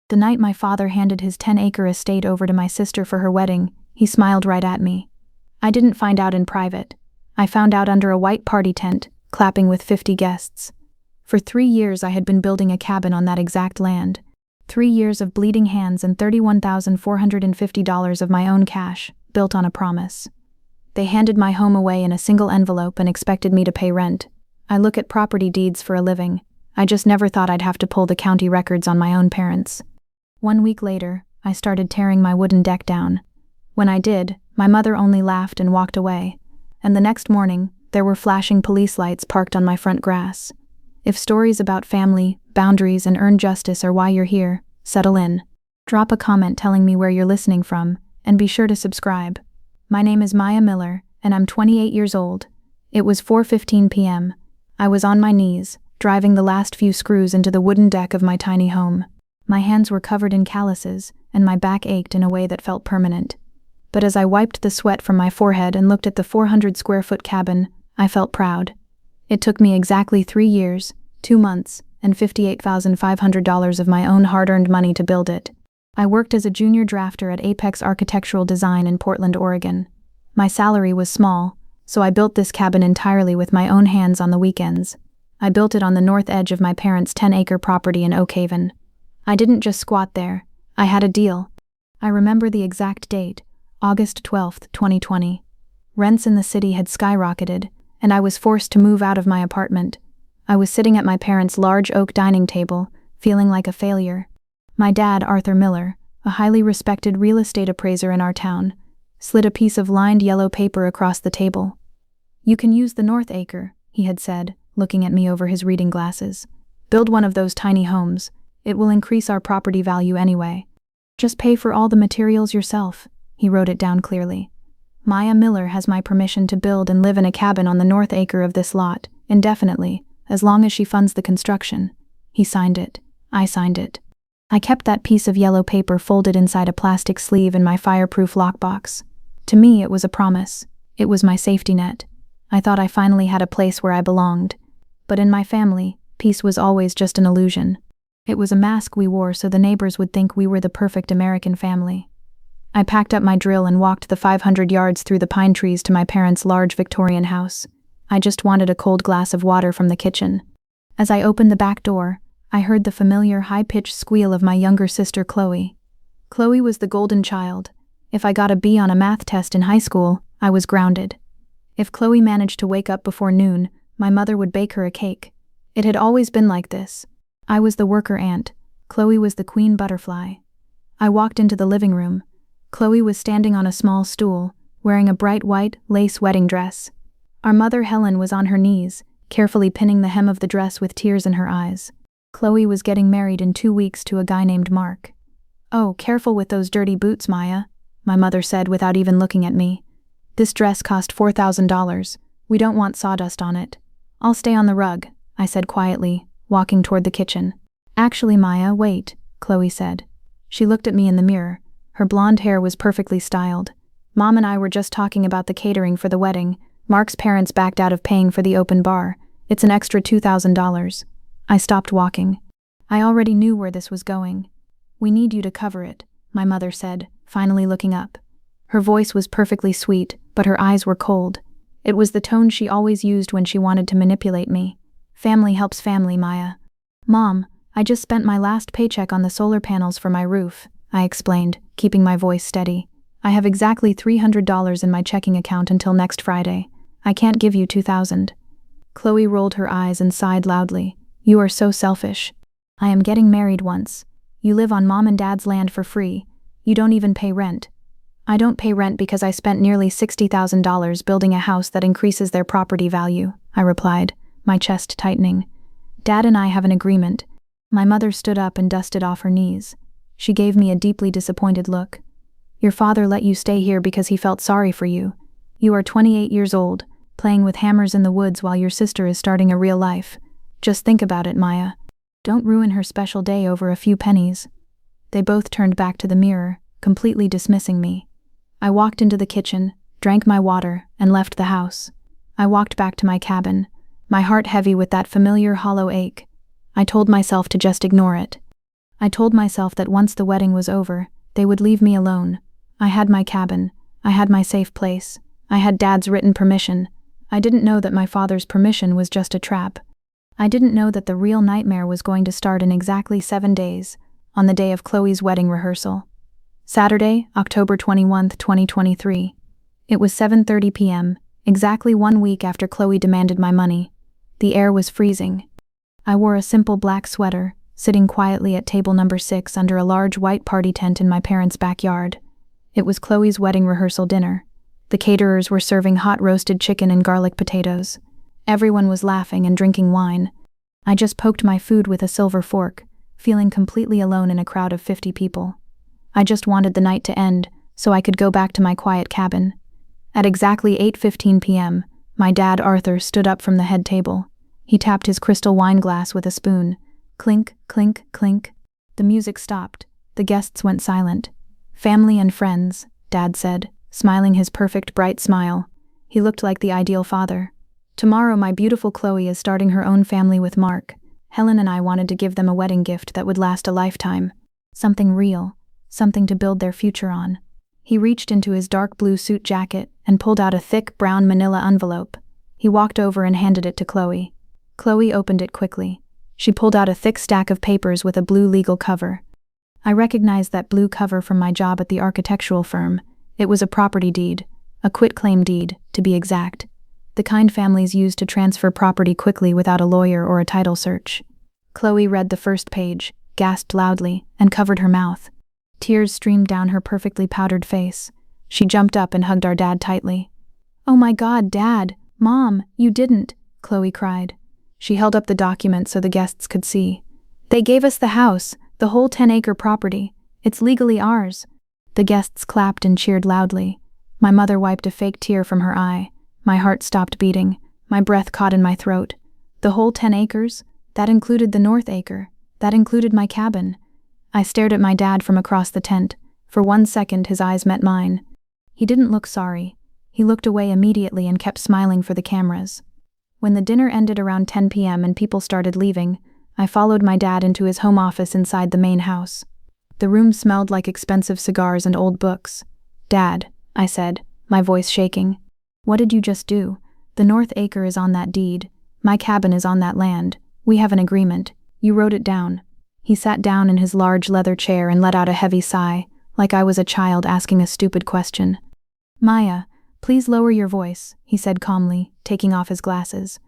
The night my father handed his 10-acre estate over to my sister for her wedding, he smiled right at me. I didn't find out in private. I found out under a white party tent, clapping with 50 guests. For 3 years I had been building a cabin on that exact land. 3 years of bleeding hands and $31,450 of my own cash, built on a promise. They handed my home away in a single envelope and expected me to pay rent. I look at property deeds for a living. I just never thought I'd have to pull the county records on my own parents. 1 week later, I started tearing my wooden deck down. When I did, my mother only laughed and walked away. And the next morning, there were flashing police lights parked on my front grass. If stories about family, boundaries, and earned justice are why you're here, settle in. Drop a comment telling me where you're listening from, and be sure to subscribe. My name is Maya Miller, and I'm 28 years old. It was 4:15 p.m. I was on my knees, driving the last few screws into the wooden deck of my tiny home. My hands were covered in calluses, and my back ached in a way that felt permanent. But as I wiped the sweat from my forehead and looked at the 400-square-foot cabin, I felt proud. It took me exactly 3 years, 2 months, and $58,500 of my own hard-earned money to build it. I worked as a junior drafter at Apex Architectural Design in Portland, Oregon. My salary was small, so I built this cabin entirely with my own hands on the weekends. I built it on the north edge of my parents' 10-acre property in Oak Haven. I didn't just squat there. I had a deal. I remember the exact date, August 12, 2020. Rents in the city had skyrocketed, and I was forced to move out of my apartment. I was sitting at my parents' large oak dining table, feeling like a failure. My dad, Arthur Miller, a highly respected real estate appraiser in our town, slid a piece of lined yellow paper across the table. "You can use the north acre," he had said, looking at me over his reading glasses. "Build one of those tiny homes. It will increase our property value anyway. Just pay for all the materials yourself," he wrote it down clearly. "Maya Miller has my permission to build and live in a cabin on the north acre of this lot, indefinitely, as long as she funds the construction." He signed it. I signed it. I kept that piece of yellow paper folded inside a plastic sleeve in my fireproof lockbox. To me, it was a promise. It was my safety net. I thought I finally had a place where I belonged. But in my family, peace was always just an illusion. It was a mask we wore so the neighbors would think we were the perfect American family. I packed up my drill and walked the 500 yards through the pine trees to my parents' large Victorian house. I just wanted a cold glass of water from the kitchen. As I opened the back door, I heard the familiar high-pitched squeal of my younger sister Chloe. Chloe was the golden child. If I got a B on a math test in high school, I was grounded. If Chloe managed to wake up before noon, my mother would bake her a cake. It had always been like this. I was the worker ant. Chloe was the queen butterfly. I walked into the living room. Chloe was standing on a small stool, wearing a bright white, lace wedding dress. Our mother Helen was on her knees, carefully pinning the hem of the dress with tears in her eyes. Chloe was getting married in 2 weeks to a guy named Mark. "Oh, careful with those dirty boots, Maya," my mother said without even looking at me. "This dress cost $4,000. We don't want sawdust on it." "I'll stay on the rug," I said quietly, walking toward the kitchen. "Actually, Maya, wait," Chloe said. She looked at me in the mirror. Her blonde hair was perfectly styled. "Mom and I were just talking about the catering for the wedding. Mark's parents backed out of paying for the open bar. It's an extra $2,000. I stopped walking. I already knew where this was going. "We need you to cover it," my mother said, finally looking up. Her voice was perfectly sweet, but her eyes were cold. It was the tone she always used when she wanted to manipulate me. "Family helps family, Maya." "Mom, I just spent my last paycheck on the solar panels for my roof," I explained, keeping my voice steady. "I have exactly $300 in my checking account until next Friday. I can't give you $2,000. Chloe rolled her eyes and sighed loudly. "You are so selfish. I am getting married once. You live on Mom and Dad's land for free. You don't even pay rent." "I don't pay rent because I spent nearly $60,000 building a house that increases their property value," I replied, my chest tightening. "Dad and I have an agreement." My mother stood up and dusted off her knees. She gave me a deeply disappointed look. "Your father let you stay here because he felt sorry for you. You are 28 years old, playing with hammers in the woods while your sister is starting a real life. Just think about it, Maya. Don't ruin her special day over a few pennies." They both turned back to the mirror, completely dismissing me. I walked into the kitchen, drank my water, and left the house. I walked back to my cabin, my heart heavy with that familiar hollow ache. I told myself to just ignore it. I told myself that once the wedding was over, they would leave me alone. I had my cabin. I had my safe place. I had Dad's written permission. I didn't know that my father's permission was just a trap. I didn't know that the real nightmare was going to start in exactly 7 days, on the day of Chloe's wedding rehearsal. Saturday, October 21, 2023. It was 7:30 p.m., exactly 1 week after Chloe demanded my money. The air was freezing. I wore a simple black sweater, sitting quietly at table number 6 under a large white party tent in my parents' backyard. It was Chloe's wedding rehearsal dinner. The caterers were serving hot roasted chicken and garlic potatoes. Everyone was laughing and drinking wine. I just poked my food with a silver fork, feeling completely alone in a crowd of 50 people. I just wanted the night to end, so I could go back to my quiet cabin. At exactly 8:15 p.m., my dad Arthur stood up from the head table. He tapped his crystal wine glass with a spoon. Clink, clink, clink. The music stopped. The guests went silent. "Family and friends," Dad said, smiling his perfect bright smile. He looked like the ideal father. "Tomorrow my beautiful Chloe is starting her own family with Mark. Helen and I wanted to give them a wedding gift that would last a lifetime. Something real, something to build their future on." He reached into his dark blue suit jacket and pulled out a thick brown manila envelope. He walked over and handed it to Chloe. Chloe opened it quickly. She pulled out a thick stack of papers with a blue legal cover. I recognized that blue cover from my job at the architectural firm. It was a property deed, a quitclaim deed, to be exact. The kind families use to transfer property quickly without a lawyer or a title search. Chloe read the first page, gasped loudly, and covered her mouth. Tears streamed down her perfectly powdered face. She jumped up and hugged our dad tightly. "Oh my God, Dad! Mom, you didn't!" Chloe cried. She held up the document so the guests could see. "They gave us the house, the whole 10-acre property. It's legally ours." The guests clapped and cheered loudly. My mother wiped a fake tear from her eye. My heart stopped beating. My breath caught in my throat. The whole 10 acres? That included the north acre. That included my cabin. I stared at my dad from across the tent. For 1 second his eyes met mine. He didn't look sorry. He looked away immediately and kept smiling for the cameras. When the dinner ended around 10 p.m. and people started leaving, I followed my dad into his home office inside the main house. The room smelled like expensive cigars and old books. "Dad," I said, my voice shaking. "What did you just do? The north acre is on that deed. My cabin is on that land. We have an agreement. You wrote it down." He sat down in his large leather chair and let out a heavy sigh, like I was a child asking a stupid question. "Maya, please lower your voice," he said calmly, taking off his glasses.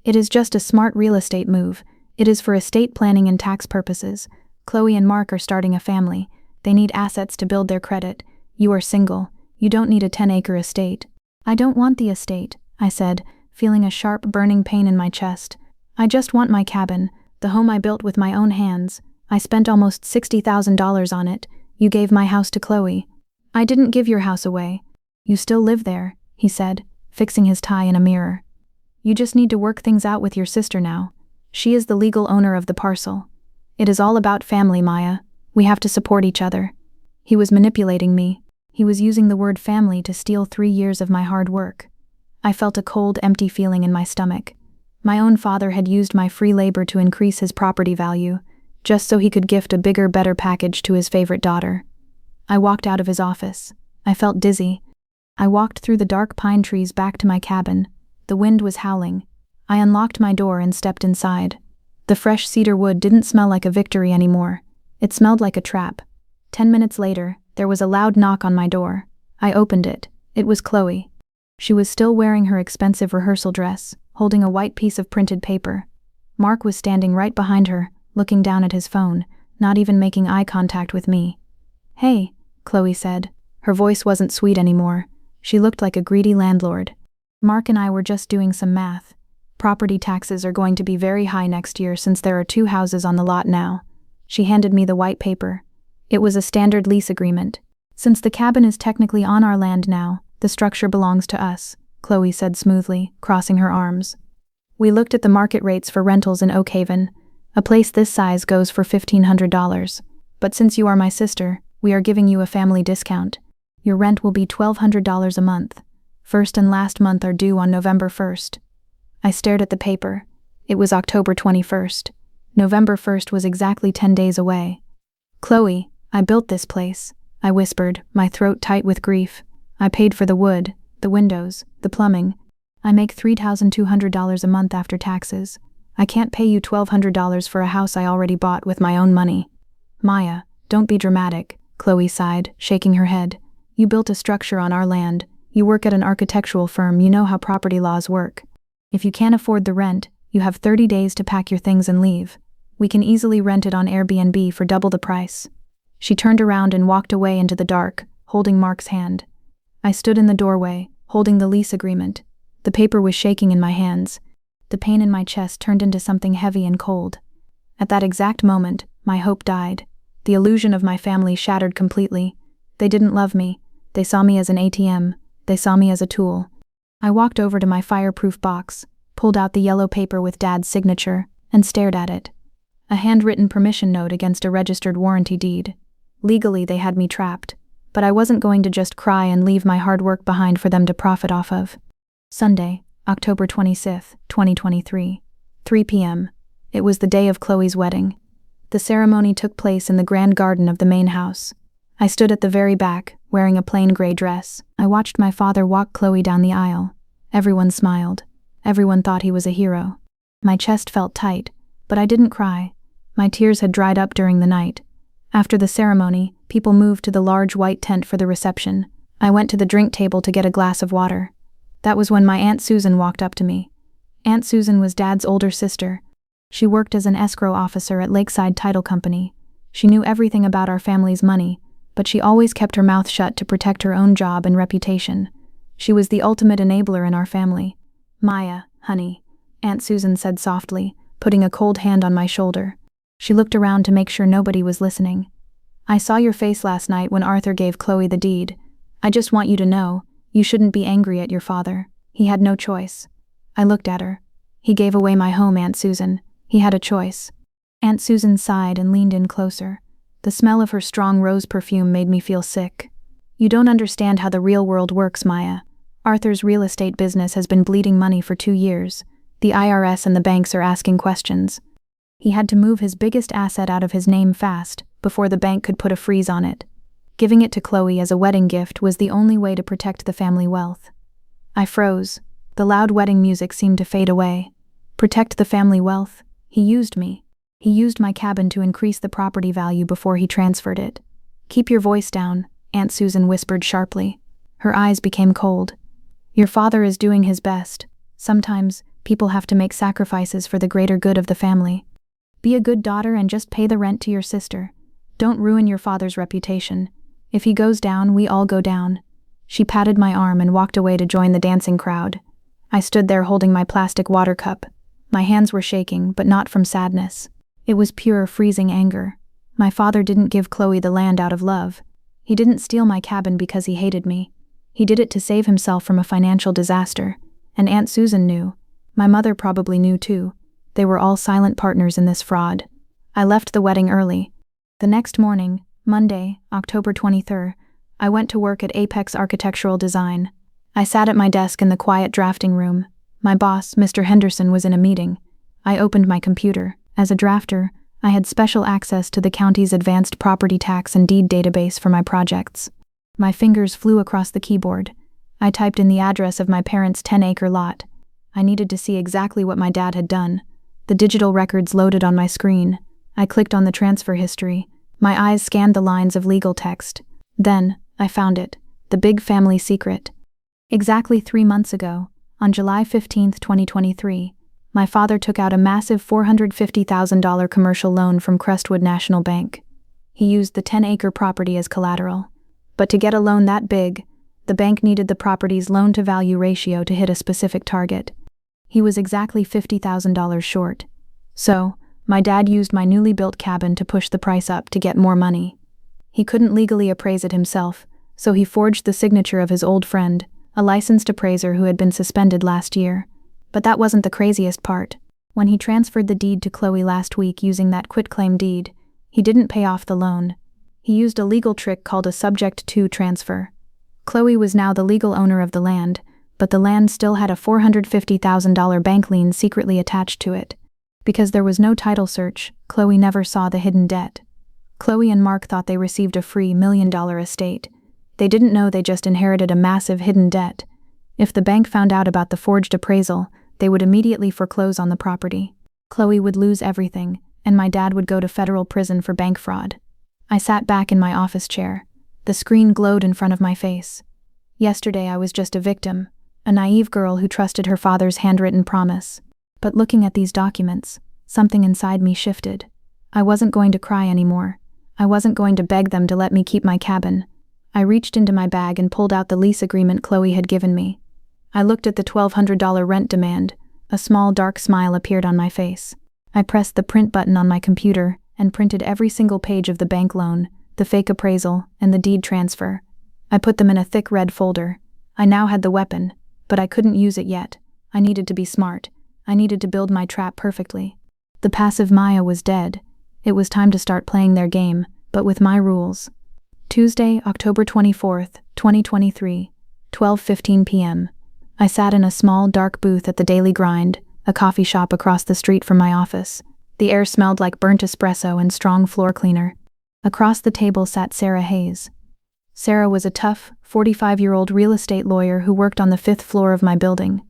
"It is just a smart real estate move. It is for estate planning and tax purposes. Chloe and Mark are starting a family. They need assets to build their credit. You are single. You don't need a 10-acre estate." "I don't want the estate," I said, feeling a sharp burning pain in my chest. "I just want my cabin, the home I built with my own hands. I spent almost $60,000 on it. You gave my house to Chloe." "I didn't give your house away. You still live there," he said, fixing his tie in a mirror. "You just need to work things out with your sister now. She is the legal owner of the parcel. It is all about family, Maya. We have to support each other." He was manipulating me. He was using the word family to steal 3 years of my hard work. I felt a cold, empty feeling in my stomach. My own father had used my free labor to increase his property value, just so he could gift a bigger, better package to his favorite daughter. I walked out of his office. I felt dizzy. I walked through the dark pine trees back to my cabin. The wind was howling. I unlocked my door and stepped inside. The fresh cedar wood didn't smell like a victory anymore. It smelled like a trap. 10 minutes later, there was a loud knock on my door. I opened it. It was Chloe. She was still wearing her expensive rehearsal dress, holding a white piece of printed paper. Mark was standing right behind her, looking down at his phone, not even making eye contact with me. "Hey," Chloe said. Her voice wasn't sweet anymore. She looked like a greedy landlord. "Mark and I were just doing some math. Property taxes are going to be very high next year since there are 2 houses on the lot now." She handed me the white paper. It was a standard lease agreement. "Since the cabin is technically on our land now, the structure belongs to us," Chloe said smoothly, crossing her arms. We looked at the market rates for rentals in Oak Haven. A place this size goes for $1,500. "But since you are my sister, we are giving you a family discount. Your rent will be $1,200 a month. First and last month are due on November 1st. I stared at the paper. It was October 21st. November 1st was exactly 10 days away. Chloe, I built this place, I whispered, my throat tight with grief. I paid for the wood, the windows, the plumbing. I make $3,200 a month after taxes. I can't pay you $1,200 for a house I already bought with my own money. Maya, don't be dramatic, Chloe sighed, shaking her head. You built a structure on our land. You work at an architectural firm, you know how property laws work. If you can't afford the rent, you have 30 days to pack your things and leave. We can easily rent it on Airbnb for double the price. She turned around and walked away into the dark, holding Mark's hand. I stood in the doorway, holding the lease agreement. The paper was shaking in my hands. The pain in my chest turned into something heavy and cold. At that exact moment, my hope died. The illusion of my family shattered completely. They didn't love me. They saw me as an ATM. They saw me as a tool. I walked over to my fireproof box, pulled out the yellow paper with Dad's signature, and stared at it. A handwritten permission note against a registered warranty deed. Legally, they had me trapped, but I wasn't going to just cry and leave my hard work behind for them to profit off of. Sunday, October 26, 2023, 3 p.m. It was the day of Chloe's wedding. The ceremony took place in the grand garden of the main house. I stood at the very back, wearing a plain gray dress. I watched my father walk Chloe down the aisle. Everyone smiled. Everyone thought he was a hero. My chest felt tight, but I didn't cry. My tears had dried up during the night. After the ceremony, people moved to the large white tent for the reception. I went to the drink table to get a glass of water. That was when my Aunt Susan walked up to me. Aunt Susan was Dad's older sister. She worked as an escrow officer at Lakeside Title Company. She knew everything about our family's money, but she always kept her mouth shut to protect her own job and reputation. She was the ultimate enabler in our family. Maya, honey, Aunt Susan said softly, putting a cold hand on my shoulder. She looked around to make sure nobody was listening. I saw your face last night when Arthur gave Chloe the deed. I just want you to know, you shouldn't be angry at your father. He had no choice. I looked at her. He gave away my home, Aunt Susan. He had a choice. Aunt Susan sighed and leaned in closer. The smell of her strong rose perfume made me feel sick. You don't understand how the real world works, Maya. Arthur's real estate business has been bleeding money for 2 years. The IRS and the banks are asking questions. He had to move his biggest asset out of his name fast, before the bank could put a freeze on it. Giving it to Chloe as a wedding gift was the only way to protect the family wealth. I froze. The loud wedding music seemed to fade away. Protect the family wealth? He used me. He used my cabin to increase the property value before he transferred it. Keep your voice down, Aunt Susan whispered sharply. Her eyes became cold. Your father is doing his best. Sometimes, people have to make sacrifices for the greater good of the family. Be a good daughter and just pay the rent to your sister. Don't ruin your father's reputation. If he goes down, we all go down. She patted my arm and walked away to join the dancing crowd. I stood there holding my plastic water cup. My hands were shaking, but not from sadness. It was pure, freezing anger. My father didn't give Chloe the land out of love. He didn't steal my cabin because he hated me. He did it to save himself from a financial disaster. And Aunt Susan knew. My mother probably knew too. They were all silent partners in this fraud. I left the wedding early. The next morning, Monday, October 23rd, I went to work at Apex Architectural Design. I sat at my desk in the quiet drafting room. My boss, Mr. Henderson, was in a meeting. I opened my computer. As a drafter, I had special access to the county's advanced property tax and deed database for my projects. My fingers flew across the keyboard. I typed in the address of my parents' 10-acre lot. I needed to see exactly what my dad had done. The digital records loaded on my screen. I clicked on the transfer history. My eyes scanned the lines of legal text. Then, I found it. The big family secret. Exactly 3 months ago, on July 15, 2023, my father took out a massive $450,000 commercial loan from Crestwood National Bank. He used the 10-acre property as collateral. But to get a loan that big, the bank needed the property's loan-to-value ratio to hit a specific target. He was exactly $50,000 short. So, my dad used my newly built cabin to push the price up to get more money. He couldn't legally appraise it himself, so he forged the signature of his old friend, a licensed appraiser who had been suspended last year. But that wasn't the craziest part. When he transferred the deed to Chloe last week using that quitclaim deed, he didn't pay off the loan. He used a legal trick called a subject-to transfer. Chloe was now the legal owner of the land, but the land still had a $450,000 bank lien secretly attached to it. Because there was no title search, Chloe never saw the hidden debt. Chloe and Mark thought they received a free $1 million estate. They didn't know they just inherited a massive hidden debt. If the bank found out about the forged appraisal, they would immediately foreclose on the property. Chloe would lose everything, and my dad would go to federal prison for bank fraud. I sat back in my office chair. The screen glowed in front of my face. Yesterday I was just a victim, a naive girl who trusted her father's handwritten promise. But looking at these documents, something inside me shifted. I wasn't going to cry anymore. I wasn't going to beg them to let me keep my cabin. I reached into my bag and pulled out the lease agreement Chloe had given me. I looked at the $1,200 rent demand. A small dark smile appeared on my face. I pressed the print button on my computer and printed every single page of the bank loan, the fake appraisal, and the deed transfer. I put them in a thick red folder. I now had the weapon, but I couldn't use it yet. I needed to be smart. I needed to build my trap perfectly. The passive Maya was dead. It was time to start playing their game, but with my rules. Tuesday, October 24th, 2023, 12:15 p.m. I sat in a small, dark booth at the Daily Grind, a coffee shop across the street from my office. The air smelled like burnt espresso and strong floor cleaner. Across the table sat Sarah Hayes. Sarah was a tough, 45-year-old real estate lawyer who worked on the 5th floor of my building.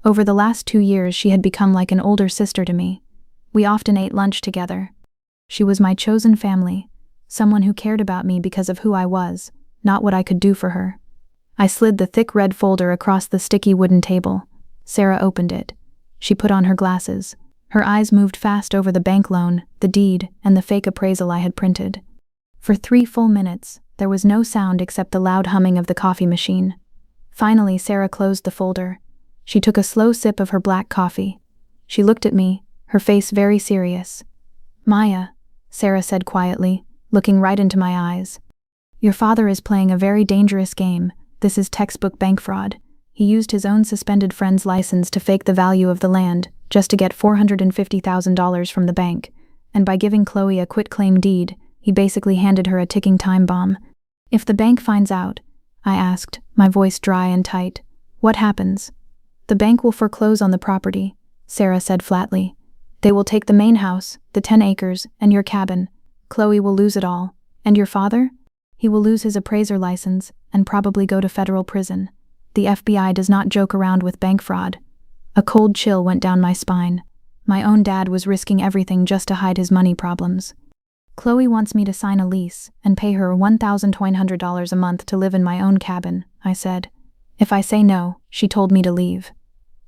Over the last 2 years, she had become like an older sister to me. We often ate lunch together. She was my chosen family, someone who cared about me because of who I was, not what I could do for her. I slid the thick red folder across the sticky wooden table. Sarah opened it. She put on her glasses. Her eyes moved fast over the bank loan, the deed, and the fake appraisal I had printed. For 3 full minutes, there was no sound except the loud humming of the coffee machine. Finally, Sarah closed the folder. She took a slow sip of her black coffee. She looked at me, her face very serious. "Maya," Sarah said quietly, looking right into my eyes. "Your father is playing a very dangerous game. This is textbook bank fraud. He used his own suspended friend's license to fake the value of the land, just to get $450,000 from the bank. And by giving Chloe a quitclaim deed, he basically handed her a ticking time bomb. If the bank finds out," I asked, my voice dry and tight, "what happens?" "The bank will foreclose on the property," Sarah said flatly. "They will take the main house, the 10 acres, and your cabin. Chloe will lose it all. And your father? He will lose his appraiser license and probably go to federal prison. The FBI does not joke around with bank fraud." A cold chill went down my spine. My own dad was risking everything just to hide his money problems. "Chloe wants me to sign a lease and pay her $1,200 a month to live in my own cabin," I said. "If I say no, she told me to leave."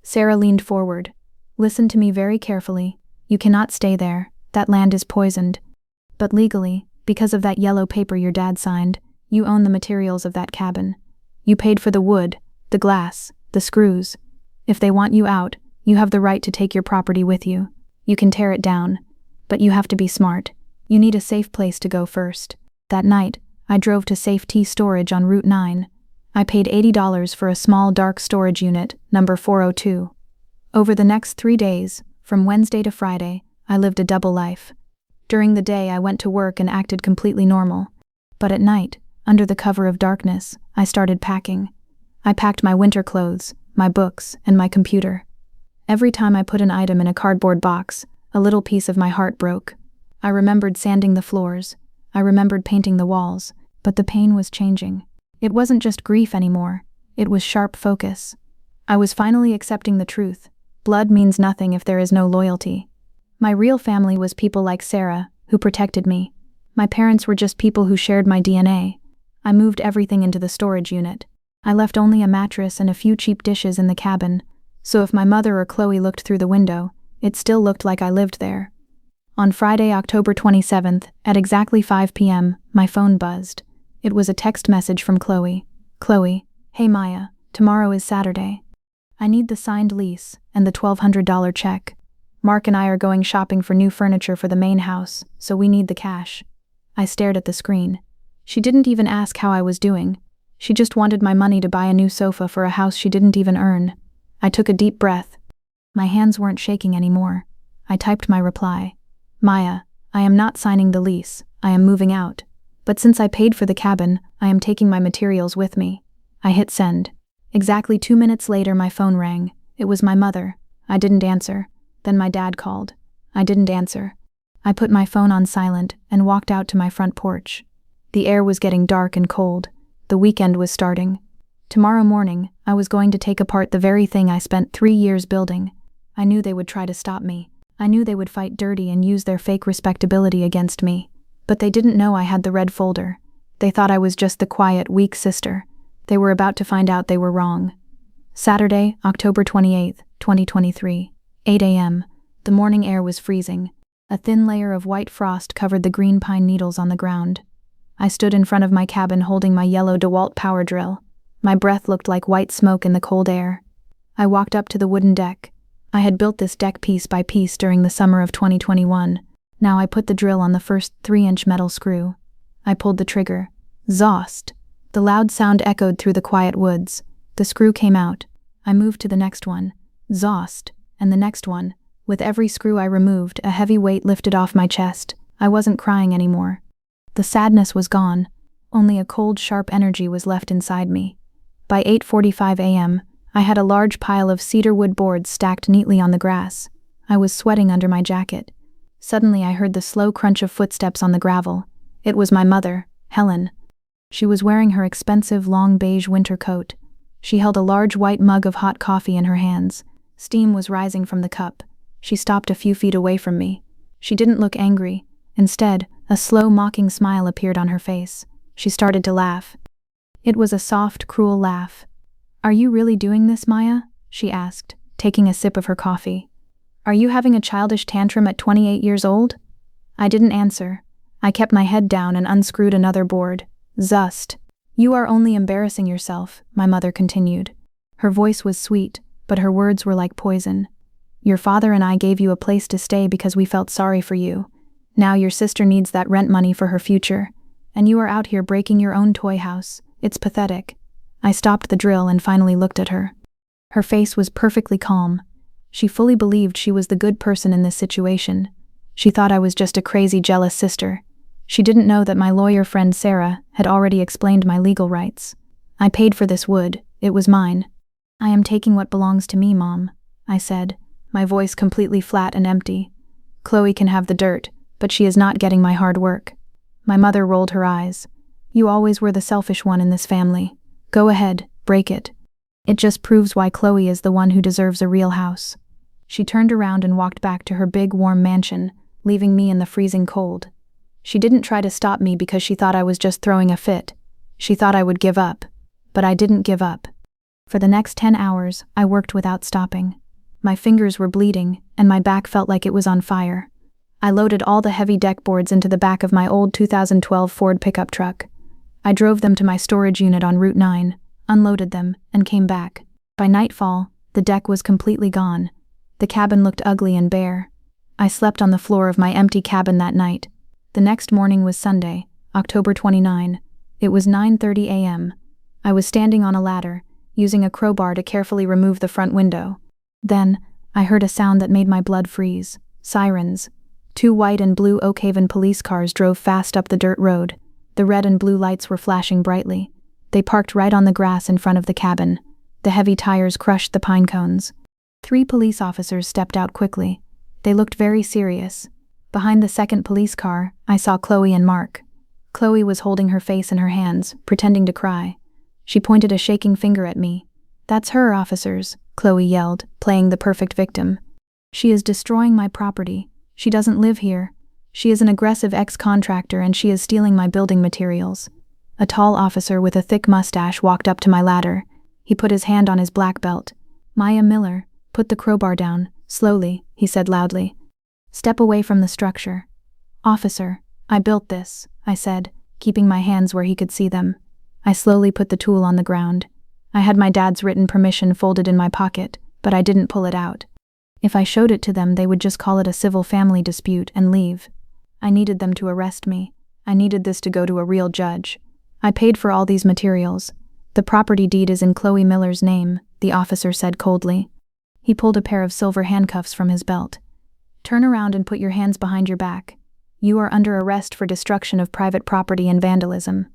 Sarah leaned forward. "Listen to me very carefully. You cannot stay there. That land is poisoned. But legally, because of that yellow paper your dad signed, you own the materials of that cabin. You paid for the wood, the glass, the screws. If they want you out, you have the right to take your property with you. You can tear it down. But you have to be smart. You need a safe place to go first." That night, I drove to Safe Tea Storage on Route 9. I paid $80 for a small dark storage unit, number 402. Over the next 3 days, from Wednesday to Friday, I lived a double life. During the day, I went to work and acted completely normal. But at night, under the cover of darkness, I started packing. I packed my winter clothes, my books, and my computer. Every time I put an item in a cardboard box, a little piece of my heart broke. I remembered sanding the floors. I remembered painting the walls, but the pain was changing. It wasn't just grief anymore. It was sharp focus. I was finally accepting the truth. Blood means nothing if there is no loyalty. My real family was people like Sarah, who protected me. My parents were just people who shared my DNA. I moved everything into the storage unit. I left only a mattress and a few cheap dishes in the cabin, so if my mother or Chloe looked through the window, it still looked like I lived there. On Friday, October 27th, at exactly 5 p.m., my phone buzzed. It was a text message from Chloe. "Chloe, hey Maya, tomorrow is Saturday. I need the signed lease and the $1,200 check. Mark and I are going shopping for new furniture for the main house, so we need the cash." I stared at the screen. She didn't even ask how I was doing. She just wanted my money to buy a new sofa for a house she didn't even earn. I took a deep breath. My hands weren't shaking anymore. I typed my reply. "Maya, I am not signing the lease. I am moving out. But since I paid for the cabin, I am taking my materials with me." I hit send. Exactly 2 minutes later, my phone rang. It was my mother. I didn't answer. Then my dad called. I didn't answer. I put my phone on silent and walked out to my front porch. The air was getting dark and cold. The weekend was starting. Tomorrow morning, I was going to take apart the very thing I spent 3 years building. I knew they would try to stop me. I knew they would fight dirty and use their fake respectability against me. But they didn't know I had the red folder. They thought I was just the quiet, weak sister. They were about to find out they were wrong. Saturday, October 28, 2023, 8 a.m. The morning air was freezing. A thin layer of white frost covered the green pine needles on the ground. I stood in front of my cabin holding my yellow DeWalt power drill. My breath looked like white smoke in the cold air. I walked up to the wooden deck. I had built this deck piece by piece during the summer of 2021. Now I put the drill on the first 3-inch metal screw. I pulled the trigger. Zost! The loud sound echoed through the quiet woods. The screw came out. I moved to the next one. Zost! And the next one. With every screw I removed, a heavy weight lifted off my chest. I wasn't crying anymore. The sadness was gone. Only a cold, sharp energy was left inside me. By 8:45 a.m., I had a large pile of cedar wood boards stacked neatly on the grass. I was sweating under my jacket. Suddenly I heard the slow crunch of footsteps on the gravel. It was my mother, Helen. She was wearing her expensive long beige winter coat. She held a large white mug of hot coffee in her hands. Steam was rising from the cup. She stopped a few feet away from me. She didn't look angry. Instead, a slow, mocking smile appeared on her face. She started to laugh. It was a soft, cruel laugh. "Are you really doing this, Maya?" she asked, taking a sip of her coffee. "Are you having a childish tantrum at 28 years old?" I didn't answer. I kept my head down and unscrewed another board. "Zust. You are only embarrassing yourself," my mother continued. Her voice was sweet, but her words were like poison. "Your father and I gave you a place to stay because we felt sorry for you. Now your sister needs that rent money for her future. And you are out here breaking your own toy house. It's pathetic." I stopped the drill and finally looked at her. Her face was perfectly calm. She fully believed she was the good person in this situation. She thought I was just a crazy, jealous sister. She didn't know that my lawyer friend Sarah had already explained my legal rights. "I paid for this wood. It was mine." "I am taking what belongs to me, Mom," I said, my voice completely flat and empty. "Chloe can have the dirt, but she is not getting my hard work." My mother rolled her eyes. "You always were the selfish one in this family. Go ahead, break it. It just proves why Chloe is the one who deserves a real house." She turned around and walked back to her big, warm mansion, leaving me in the freezing cold. She didn't try to stop me because she thought I was just throwing a fit. She thought I would give up. But I didn't give up. For the next 10 hours, I worked without stopping. My fingers were bleeding, and my back felt like it was on fire. I loaded all the heavy deck boards into the back of my old 2012 Ford pickup truck. I drove them to my storage unit on Route 9, unloaded them, and came back. By nightfall, the deck was completely gone. The cabin looked ugly and bare. I slept on the floor of my empty cabin that night. The next morning was Sunday, October 29. It was 9:30 a.m. I was standing on a ladder, using a crowbar to carefully remove the front window. Then, I heard a sound that made my blood freeze. Sirens. 2 white and blue Oakhaven police cars drove fast up the dirt road. The red and blue lights were flashing brightly. They parked right on the grass in front of the cabin. The heavy tires crushed the pine cones. 3 police officers stepped out quickly. They looked very serious. Behind the second police car, I saw Chloe and Mark. Chloe was holding her face in her hands, pretending to cry. She pointed a shaking finger at me. "That's her, officers," Chloe yelled, playing the perfect victim. "She is destroying my property. She doesn't live here. She is an aggressive ex-contractor and she is stealing my building materials." A tall officer with a thick mustache walked up to my ladder. He put his hand on his black belt. "Maya Miller, put the crowbar down, slowly," he said loudly. "Step away from the structure." "Officer, I built this," I said, keeping my hands where he could see them. I slowly put the tool on the ground. I had my dad's written permission folded in my pocket, but I didn't pull it out. If I showed it to them, they would just call it a civil family dispute and leave. I needed them to arrest me. I needed this to go to a real judge. I paid for all these materials. "The property deed is in Chloe Miller's name," the officer said coldly. He pulled a pair of silver handcuffs from his belt. "Turn around and put your hands behind your back. You are under arrest for destruction of private property and vandalism."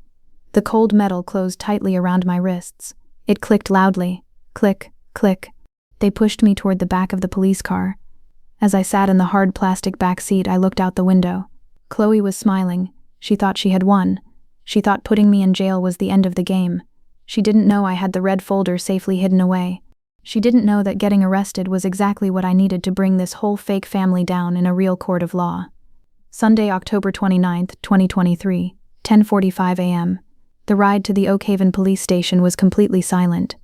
The cold metal closed tightly around my wrists. It clicked loudly. Click, click. They pushed me toward the back of the police car. As I sat in the hard plastic back seat, I looked out the window. Chloe was smiling. She thought she had won. She thought putting me in jail was the end of the game. She didn't know I had the red folder safely hidden away. She didn't know that getting arrested was exactly what I needed to bring this whole fake family down in a real court of law. Sunday, October 29th, 2023, 10:45 a.m. The ride to the Oak Haven police station was completely silent.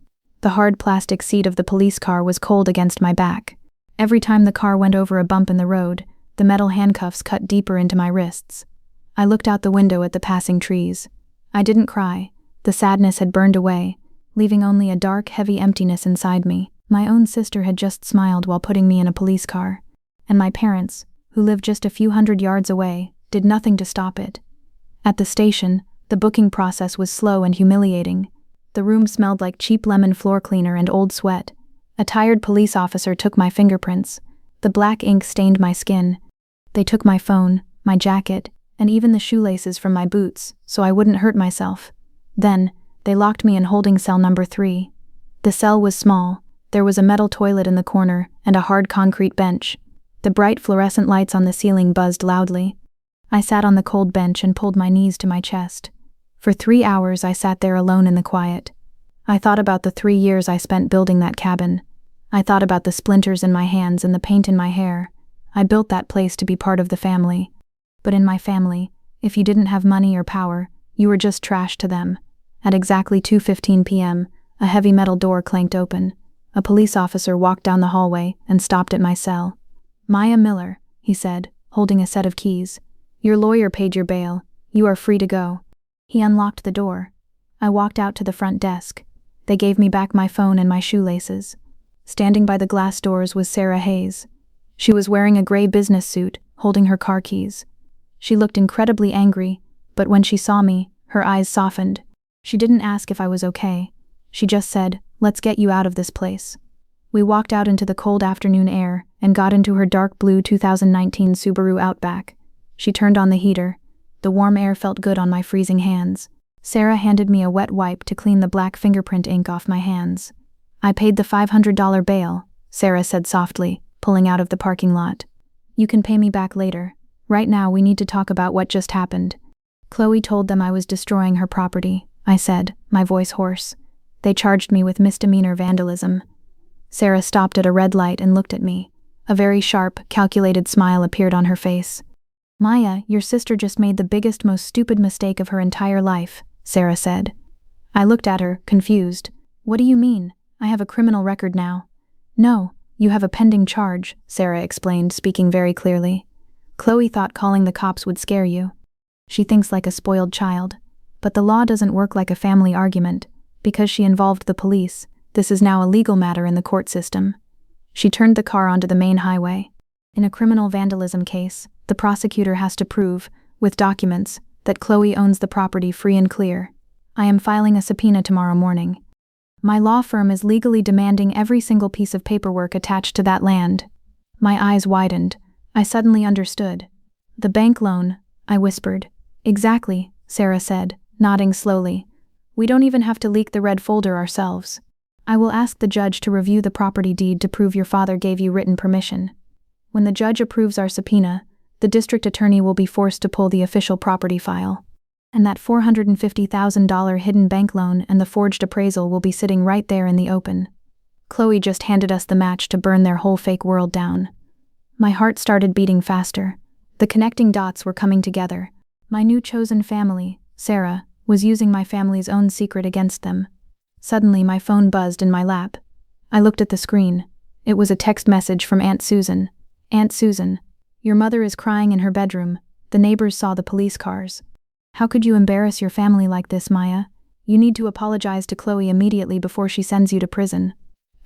The hard plastic seat of the police car was cold against my back. Every time the car went over a bump in the road, the metal handcuffs cut deeper into my wrists. I looked out the window at the passing trees. I didn't cry. The sadness had burned away, leaving only a dark, heavy emptiness inside me. My own sister had just smiled while putting me in a police car, and my parents, who lived just a few hundred yards away, did nothing to stop it. At the station, the booking process was slow and humiliating. The room smelled like cheap lemon floor cleaner and old sweat. A tired police officer took my fingerprints. The black ink stained my skin. They took my phone, my jacket, and even the shoelaces from my boots, so I wouldn't hurt myself. Then, they locked me in holding cell number 3. The cell was small. There was a metal toilet in the corner and a hard concrete bench. The bright fluorescent lights on the ceiling buzzed loudly. I sat on the cold bench and pulled my knees to my chest. For 3 hours I sat there alone in the quiet. I thought about the 3 years I spent building that cabin. I thought about the splinters in my hands and the paint in my hair. I built that place to be part of the family. But in my family, if you didn't have money or power, you were just trash to them. At exactly 2:15 p.m., a heavy metal door clanked open. A police officer walked down the hallway and stopped at my cell. "Maya Miller," he said, holding a set of keys. "Your lawyer paid your bail. You are free to go." He unlocked the door. I walked out to the front desk. They gave me back my phone and my shoelaces. Standing by the glass doors was Sarah Hayes. She was wearing a gray business suit, holding her car keys. She looked incredibly angry, but when she saw me, her eyes softened. She didn't ask if I was okay. She just said, "Let's get you out of this place." We walked out into the cold afternoon air and got into her dark blue 2019 Subaru Outback. She turned on the heater. The warm air felt good on my freezing hands. Sarah handed me a wet wipe to clean the black fingerprint ink off my hands. "I paid the $500 bail," Sarah said softly, pulling out of the parking lot. "You can pay me back later. Right now we need to talk about what just happened." "Chloe told them I was destroying her property," I said, my voice hoarse. "They charged me with misdemeanor vandalism." Sarah stopped at a red light and looked at me. A very sharp, calculated smile appeared on her face. "Maya, your sister just made the biggest, most stupid mistake of her entire life," Sarah said. I looked at her, confused. "What do you mean? I have a criminal record now." "No, you have a pending charge," Sarah explained, speaking very clearly. "Chloe thought calling the cops would scare you. She thinks like a spoiled child. But the law doesn't work like a family argument. Because she involved the police, this is now a legal matter in the court system." She turned the car onto the main highway. "In a criminal vandalism case, the prosecutor has to prove, with documents, that Chloe owns the property free and clear. I am filing a subpoena tomorrow morning. My law firm is legally demanding every single piece of paperwork attached to that land." My eyes widened. I suddenly understood. "The bank loan," I whispered. "Exactly," Sarah said, nodding slowly. "We don't even have to leak the red folder ourselves. I will ask the judge to review the property deed to prove your father gave you written permission. When the judge approves our subpoena, the district attorney will be forced to pull the official property file. And that $450,000 hidden bank loan and the forged appraisal will be sitting right there in the open. Chloe just handed us the match to burn their whole fake world down." My heart started beating faster. The connecting dots were coming together. My new chosen family, Sarah, was using my family's own secret against them. Suddenly my phone buzzed in my lap. I looked at the screen. It was a text message from Aunt Susan. "Aunt Susan, your mother is crying in her bedroom. The neighbors saw the police cars. How could you embarrass your family like this, Maya? You need to apologize to Chloe immediately before she sends you to prison."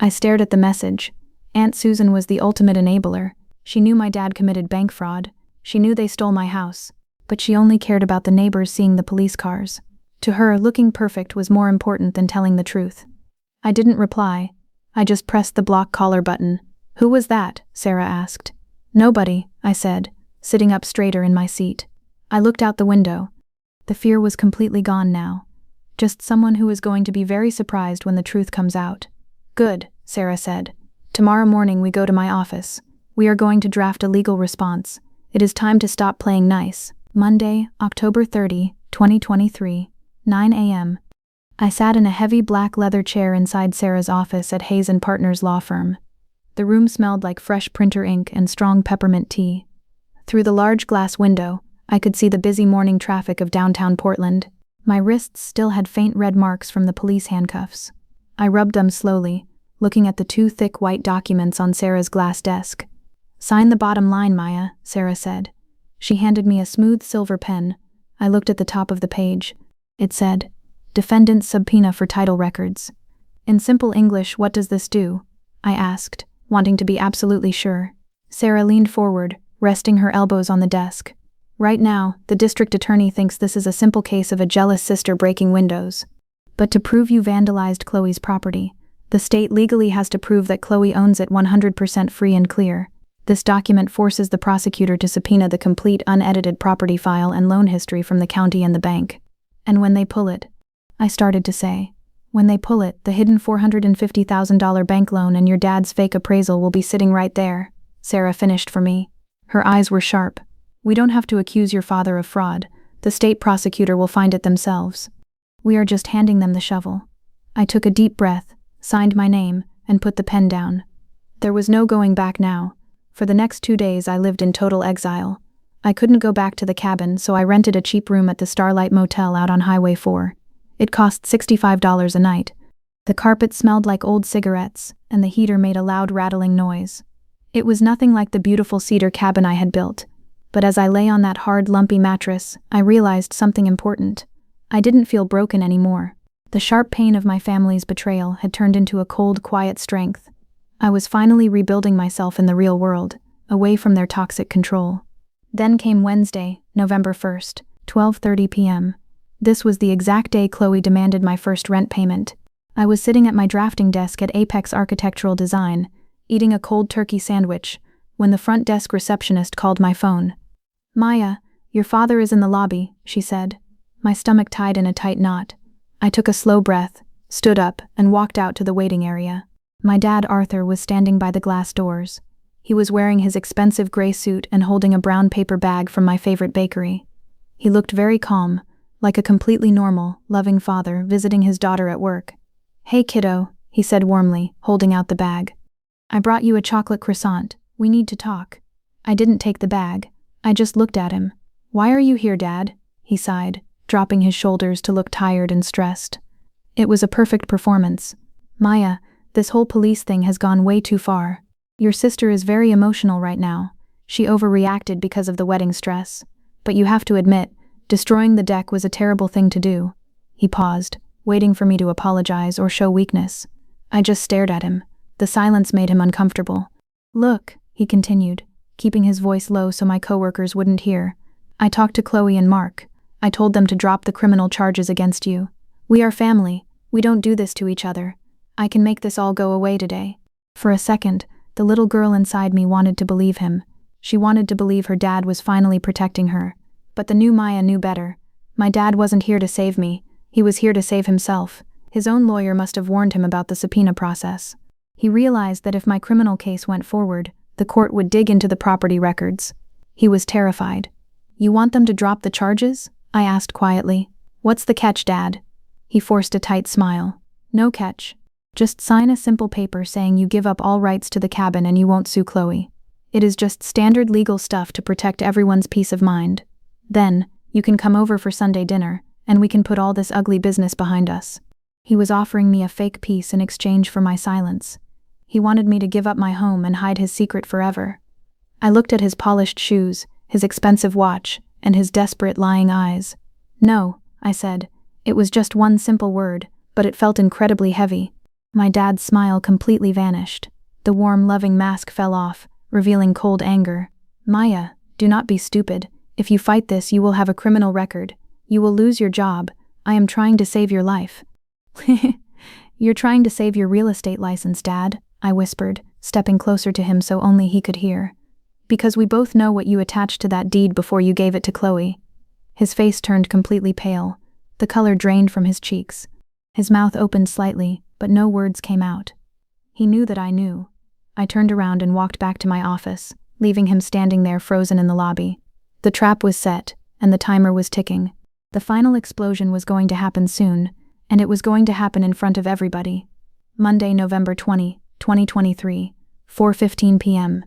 I stared at the message. Aunt Susan was the ultimate enabler. She knew my dad committed bank fraud. She knew they stole my house. But she only cared about the neighbors seeing the police cars. To her, looking perfect was more important than telling the truth. I didn't reply. I just pressed the block caller button. "Who was that?" Sarah asked. "Nobody," I said, sitting up straighter in my seat. I looked out the window. The fear was completely gone now. Just someone who is going to be very surprised when the truth comes out. "Good," Sarah said. "Tomorrow morning we go to my office. We are going to draft a legal response. It is time to stop playing nice. Monday, October 30, 2023, 9 a.m. I sat in a heavy black leather chair inside Sarah's office at Hayes & Partners law firm. The room smelled like fresh printer ink and strong peppermint tea. Through the large glass window, I could see the busy morning traffic of downtown Portland. My wrists still had faint red marks from the police handcuffs. I rubbed them slowly, looking at the two thick white documents on Sarah's glass desk. "Sign the bottom line, Maya," Sarah said. She handed me a smooth silver pen. I looked at the top of the page. It said, "Defendant's subpoena for title records." In simple English, what does this do? I asked, wanting to be absolutely sure. Sarah leaned forward, resting her elbows on the desk. "Right now, the district attorney thinks this is a simple case of a jealous sister breaking windows. But to prove you vandalized Chloe's property, the state legally has to prove that Chloe owns it 100% free and clear. This document forces the prosecutor to subpoena the complete unedited property file and loan history from the county and the bank. And when they pull it," I started to say, "when they pull it, the hidden $450,000 bank loan and your dad's fake appraisal will be sitting right there," Sarah finished for me. Her eyes were sharp. "We don't have to accuse your father of fraud. The state prosecutor will find it themselves. We are just handing them the shovel." I took a deep breath, signed my name, and put the pen down. There was no going back now. For the next 2 days I lived in total exile. I couldn't go back to the cabin, so I rented a cheap room at the Starlight Motel out on Highway 4. It cost $65 a night. The carpet smelled like old cigarettes, and the heater made a loud rattling noise. It was nothing like the beautiful cedar cabin I had built, but as I lay on that hard, lumpy mattress, I realized something important. I didn't feel broken anymore. The sharp pain of my family's betrayal had turned into a cold, quiet strength. I was finally rebuilding myself in the real world, away from their toxic control. Then came Wednesday, November 1st, 12:30 p.m. This was the exact day Chloe demanded my first rent payment. I was sitting at my drafting desk at Apex Architectural Design, eating a cold turkey sandwich, when the front desk receptionist called my phone. "Maya, your father is in the lobby," she said. My stomach tied in a tight knot. I took a slow breath, stood up, and walked out to the waiting area. My dad, Arthur, was standing by the glass doors. He was wearing his expensive gray suit and holding a brown paper bag from my favorite bakery. He looked very calm, like a completely normal, loving father visiting his daughter at work. "Hey kiddo," he said warmly, holding out the bag. "I brought you a chocolate croissant. We need to talk." I didn't take the bag. I just looked at him. "Why are you here, Dad?" he sighed, dropping his shoulders to look tired and stressed. "It was a perfect performance. Maya, this whole police thing has gone way too far. Your sister is very emotional right now. She overreacted because of the wedding stress. But you have to admit, destroying the deck was a terrible thing to do." He paused, waiting for me to apologize or show weakness. I just stared at him. The silence made him uncomfortable. "Look," he continued, keeping his voice low so my coworkers wouldn't hear. "I talked to Chloe and Mark. I told them to drop the criminal charges against you. We are family. We don't do this to each other. I can make this all go away today." For a second, the little girl inside me wanted to believe him. She wanted to believe her dad was finally protecting her. But the new Maya knew better. My dad wasn't here to save me. He was here to save himself. His own lawyer must have warned him about the subpoena process. He realized that if my criminal case went forward, the court would dig into the property records. He was terrified. "You want them to drop the charges?" I asked quietly. "What's the catch, Dad?" He forced a tight smile. "No catch. Just sign a simple paper saying you give up all rights to the cabin and you won't sue Chloe. It is just standard legal stuff to protect everyone's peace of mind. Then, you can come over for Sunday dinner, and we can put all this ugly business behind us." He was offering me a fake peace in exchange for my silence. He wanted me to give up my home and hide his secret forever. I looked at his polished shoes, his expensive watch, and his desperate lying eyes. "No," I said. It was just one simple word, but it felt incredibly heavy. My dad's smile completely vanished. The warm, loving mask fell off, revealing cold anger. "Maya, do not be stupid. If you fight this, you will have a criminal record. You will lose your job. I am trying to save your life." "You're trying to save your real estate license, Dad," I whispered, stepping closer to him so only he could hear. "Because we both know what you attached to that deed before you gave it to Chloe." His face turned completely pale. The color drained from his cheeks. His mouth opened slightly, but no words came out. He knew that I knew. I turned around and walked back to my office, leaving him standing there frozen in the lobby. The trap was set, and the timer was ticking. The final explosion was going to happen soon, and it was going to happen in front of everybody. Monday, November 20, 2023, 4:15 p.m.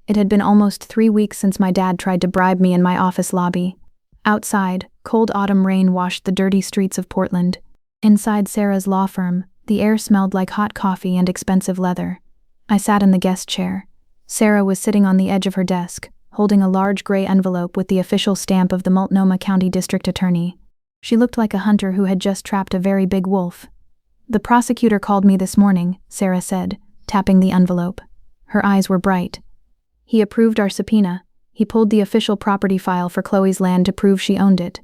It had been almost 3 weeks since my dad tried to bribe me in my office lobby. Outside, cold autumn rain washed the dirty streets of Portland. Inside Sarah's law firm, the air smelled like hot coffee and expensive leather. I sat in the guest chair. Sarah was sitting on the edge of her desk, holding a large gray envelope with the official stamp of the Multnomah County District Attorney. She looked like a hunter who had just trapped a very big wolf. "The prosecutor called me this morning," Sarah said, tapping the envelope. Her eyes were bright. "He approved our subpoena. He pulled the official property file for Chloe's land to prove she owned it."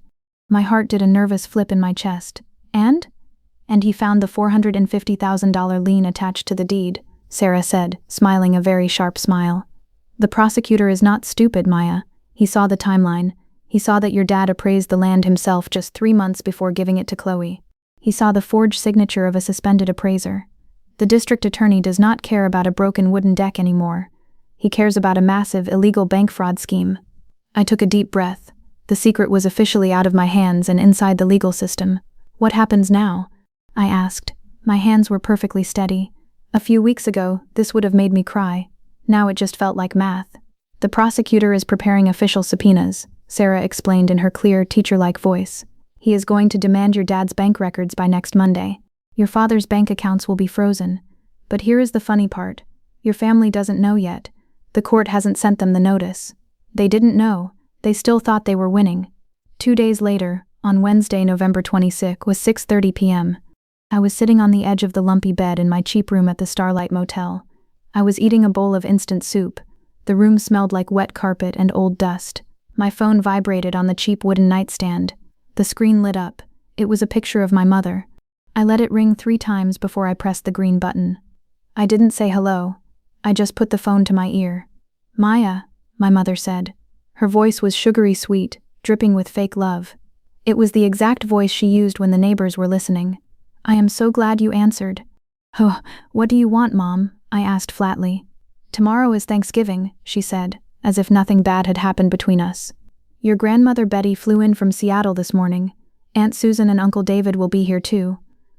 My heart did a nervous flip in my chest. And he found the $450,000 lien attached to the deed," Sarah said, smiling a very sharp smile. "The prosecutor is not stupid, Maya. He saw the timeline. He saw that your dad appraised the land himself just 3 months before giving it to Chloe. He saw the forged signature of a suspended appraiser. The district attorney does not care about a broken wooden deck anymore. He cares about a massive, illegal bank fraud scheme." I took a deep breath. The secret was officially out of my hands and inside the legal system. "What happens now?" I asked. My hands were perfectly steady. A few weeks ago, this would have made me cry. Now it just felt like math. "The prosecutor is preparing official subpoenas," Sarah explained in her clear, teacher-like voice. "He is going to demand your dad's bank records by next Monday. Your father's bank accounts will be frozen. But here is the funny part. Your family doesn't know yet. The court hasn't sent them the notice. They didn't know. They still thought they were winning." 2 days later, on Wednesday, November 26, was 6:30 p.m. I was sitting on the edge of the lumpy bed in my cheap room at the Starlight Motel. I was eating a bowl of instant soup. The room smelled like wet carpet and old dust. My phone vibrated on the cheap wooden nightstand. The screen lit up. It was a picture of my mother. I let it ring 3 times before I pressed the green button. I didn't say hello. I just put the phone to my ear. "Maya," my mother said. Her voice was sugary sweet, dripping with fake love. It was the exact voice she used when the neighbors were listening. "I am so glad you answered." "Oh, what do you want, Mom?" I asked flatly. "Tomorrow is Thanksgiving," she said, as if nothing bad had happened between us. "Your grandmother Betty flew in from Seattle this morning. Aunt Susan and Uncle David will be here too.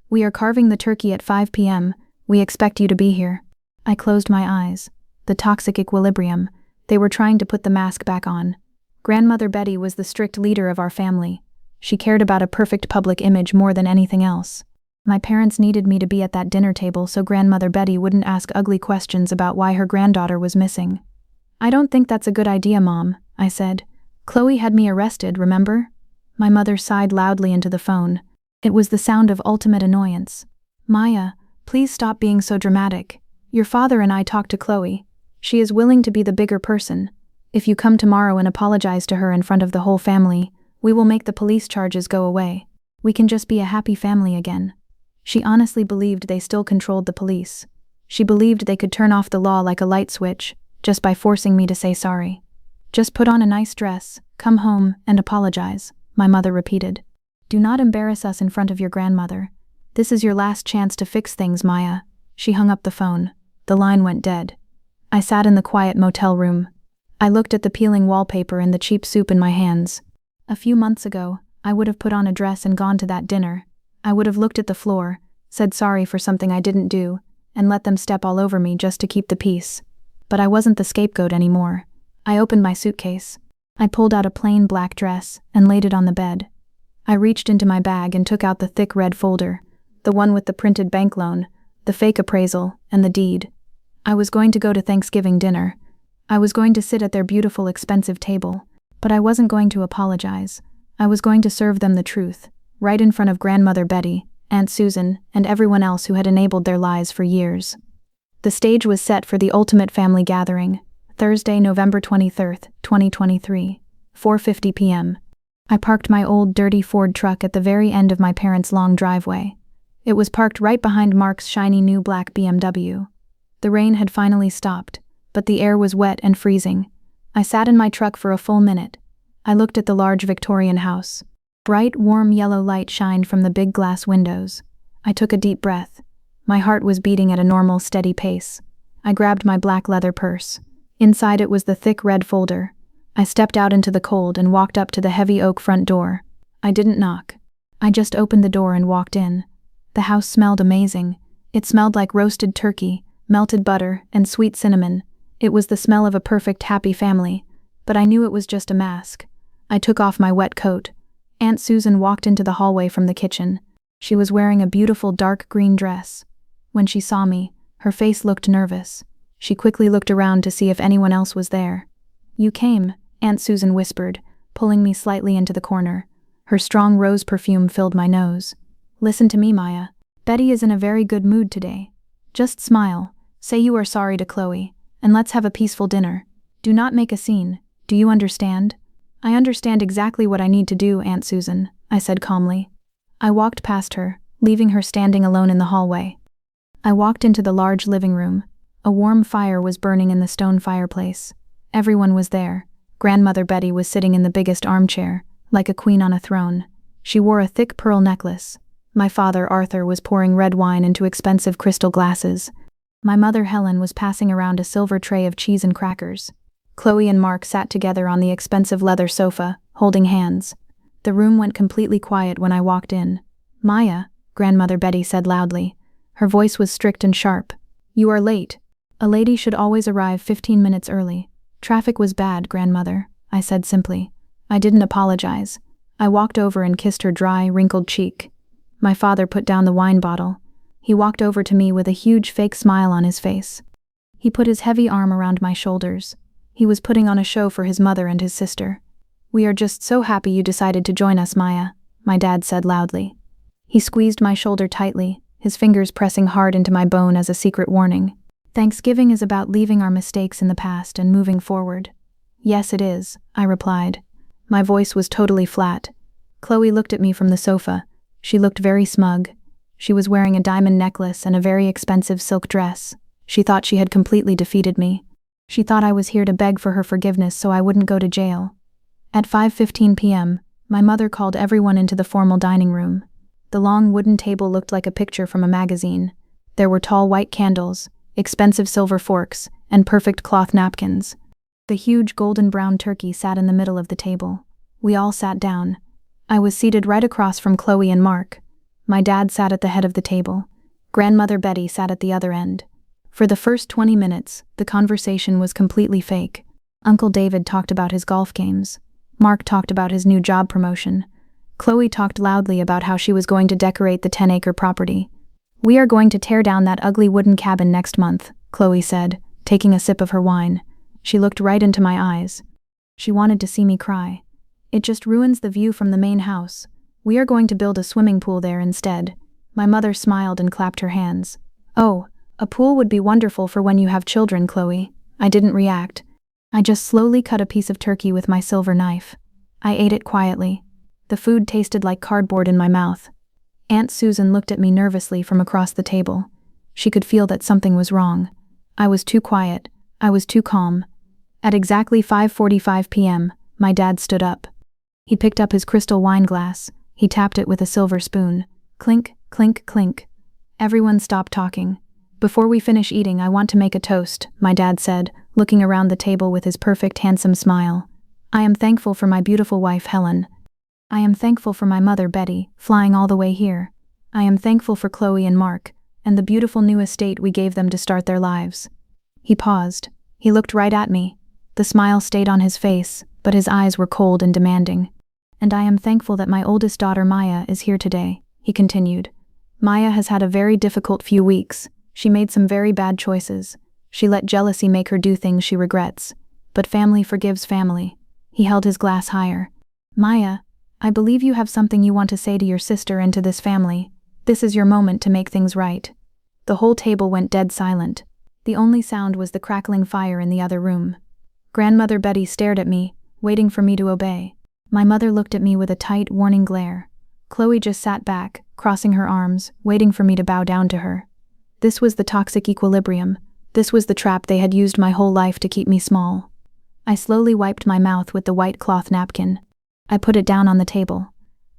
We are carving the turkey at 5 p.m. We expect you to be here." I closed my eyes. The toxic equilibrium. They were trying to put the mask back on. Grandmother Betty was the strict leader of our family. She cared about a perfect public image more than anything else. My parents needed me to be at that dinner table so Grandmother Betty wouldn't ask ugly questions about why her granddaughter was missing. "I don't think that's a good idea, Mom," I said. "Chloe had me arrested, remember?" My mother sighed loudly into the phone. It was the sound of ultimate annoyance. "Maya, please stop being so dramatic. Your father and I talked to Chloe. She is willing to be the bigger person. If you come tomorrow and apologize to her in front of the whole family, we will make the police charges go away. We can just be a happy family again." She honestly believed they still controlled the police. She believed they could turn off the law like a light switch, just by forcing me to say sorry. "Just put on a nice dress, come home, and apologize," my mother repeated. "Do not embarrass us in front of your grandmother. This is your last chance to fix things, Maya." She hung up the phone. The line went dead. I sat in the quiet motel room. I looked at the peeling wallpaper and the cheap soup in my hands. A few months ago, I would have put on a dress and gone to that dinner. I would have looked at the floor, said sorry for something I didn't do, and let them step all over me just to keep the peace. But I wasn't the scapegoat anymore. I opened my suitcase. I pulled out a plain black dress and laid it on the bed. I reached into my bag and took out the thick red folder, the one with the printed bank loan, the fake appraisal, and the deed. I was going to go to Thanksgiving dinner. I was going to sit at their beautiful, expensive table, but I wasn't going to apologize. I was going to serve them the truth, right in front of Grandmother Betty, Aunt Susan, and everyone else who had enabled their lies for years. The stage was set for the ultimate family gathering, Thursday, November 23rd, 2023, 4:50 p.m. I parked my old, dirty Ford truck at the very end of my parents' long driveway. It was parked right behind Mark's shiny new black BMW. The rain had finally stopped, but the air was wet and freezing. I sat in my truck for a full minute. I looked at the large Victorian house. Bright, warm yellow light shined from the big glass windows. I took a deep breath. My heart was beating at a normal, steady pace. I grabbed my black leather purse. Inside it was the thick red folder. I stepped out into the cold and walked up to the heavy oak front door. I didn't knock. I just opened the door and walked in. The house smelled amazing. It smelled like roasted turkey, melted butter, and sweet cinnamon. It was the smell of a perfect happy family. But I knew it was just a mask. I took off my wet coat. Aunt Susan walked into the hallway from the kitchen. She was wearing a beautiful dark green dress. When she saw me, her face looked nervous. She quickly looked around to see if anyone else was there. "You came," Aunt Susan whispered, pulling me slightly into the corner. Her strong rose perfume filled my nose. "Listen to me, Maya. Betty is in a very good mood today. Just smile, say you are sorry to Chloe, and let's have a peaceful dinner. Do not make a scene. Do you understand?" "I understand exactly what I need to do, Aunt Susan," I said calmly. I walked past her, leaving her standing alone in the hallway. I walked into the large living room. A warm fire was burning in the stone fireplace. Everyone was there. Grandmother Betty was sitting in the biggest armchair, like a queen on a throne. She wore a thick pearl necklace. My father, Arthur, was pouring red wine into expensive crystal glasses. My mother, Helen, was passing around a silver tray of cheese and crackers. Chloe and Mark sat together on the expensive leather sofa, holding hands. The room went completely quiet when I walked in. "Maya," Grandmother Betty said loudly. Her voice was strict and sharp. "You are late. A lady should always arrive 15 minutes early." "Traffic was bad, Grandmother," I said simply. I didn't apologize. I walked over and kissed her dry, wrinkled cheek. My father put down the wine bottle. He walked over to me with a huge fake smile on his face. He put his heavy arm around my shoulders. He was putting on a show for his mother and his sister. "We are just so happy you decided to join us, Maya," my dad said loudly. He squeezed my shoulder tightly, his fingers pressing hard into my bone as a secret warning. "Thanksgiving is about leaving our mistakes in the past and moving forward." "Yes, it is," I replied. My voice was totally flat. Chloe looked at me from the sofa. She looked very smug. She was wearing a diamond necklace and a very expensive silk dress. She thought she had completely defeated me. She thought I was here to beg for her forgiveness so I wouldn't go to jail. At 5:15 p.m., my mother called everyone into the formal dining room. The long wooden table looked like a picture from a magazine. There were tall white candles, expensive silver forks, and perfect cloth napkins. The huge golden brown turkey sat in the middle of the table. We all sat down. I was seated right across from Chloe and Mark. My dad sat at the head of the table. Grandmother Betty sat at the other end. For the first 20 minutes, the conversation was completely fake. Uncle David talked about his golf games. Mark talked about his new job promotion. Chloe talked loudly about how she was going to decorate the 10-acre property. "We are going to tear down that ugly wooden cabin next month," Chloe said, taking a sip of her wine. She looked right into my eyes. She wanted to see me cry. "It just ruins the view from the main house. We are going to build a swimming pool there instead." My mother smiled and clapped her hands. "Oh, a pool would be wonderful for when you have children, Chloe." I didn't react. I just slowly cut a piece of turkey with my silver knife. I ate it quietly. The food tasted like cardboard in my mouth. Aunt Susan looked at me nervously from across the table. She could feel that something was wrong. I was too quiet. I was too calm. At exactly 5:45 p.m., my dad stood up. He picked up his crystal wine glass. He tapped it with a silver spoon. Clink, clink, clink. Everyone stopped talking. "Before we finish eating, I want to make a toast," my dad said, looking around the table with his perfect, handsome smile. "I am thankful for my beautiful wife, Helen. I am thankful for my mother, Betty, flying all the way here. I am thankful for Chloe and Mark, and the beautiful new estate we gave them to start their lives." He paused. He looked right at me. The smile stayed on his face, but his eyes were cold and demanding. "And I am thankful that my oldest daughter, Maya, is here today," he continued. "Maya has had a very difficult few weeks. She made some very bad choices. She let jealousy make her do things she regrets. But family forgives family." He held his glass higher. "Maya, I believe you have something you want to say to your sister and to this family. This is your moment to make things right." The whole table went dead silent. The only sound was the crackling fire in the other room. Grandmother Betty stared at me, waiting for me to obey. My mother looked at me with a tight, warning glare. Chloe just sat back, crossing her arms, waiting for me to bow down to her. This was the toxic equilibrium. This was the trap they had used my whole life to keep me small. I slowly wiped my mouth with the white cloth napkin. I put it down on the table.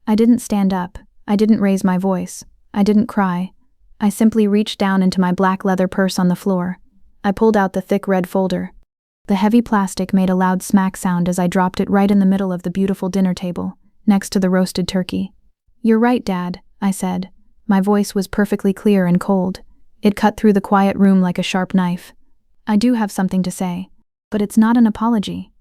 I didn't stand up. I didn't raise my voice. I didn't cry. I simply reached down into my black leather purse on the floor. I pulled out the thick red folder. The heavy plastic made a loud smack sound as I dropped it right in the middle of the beautiful dinner table, next to the roasted turkey. "You're right, Dad," I said. My voice was perfectly clear and cold. It cut through the quiet room like a sharp knife. "I do have something to say, but it's not an apology."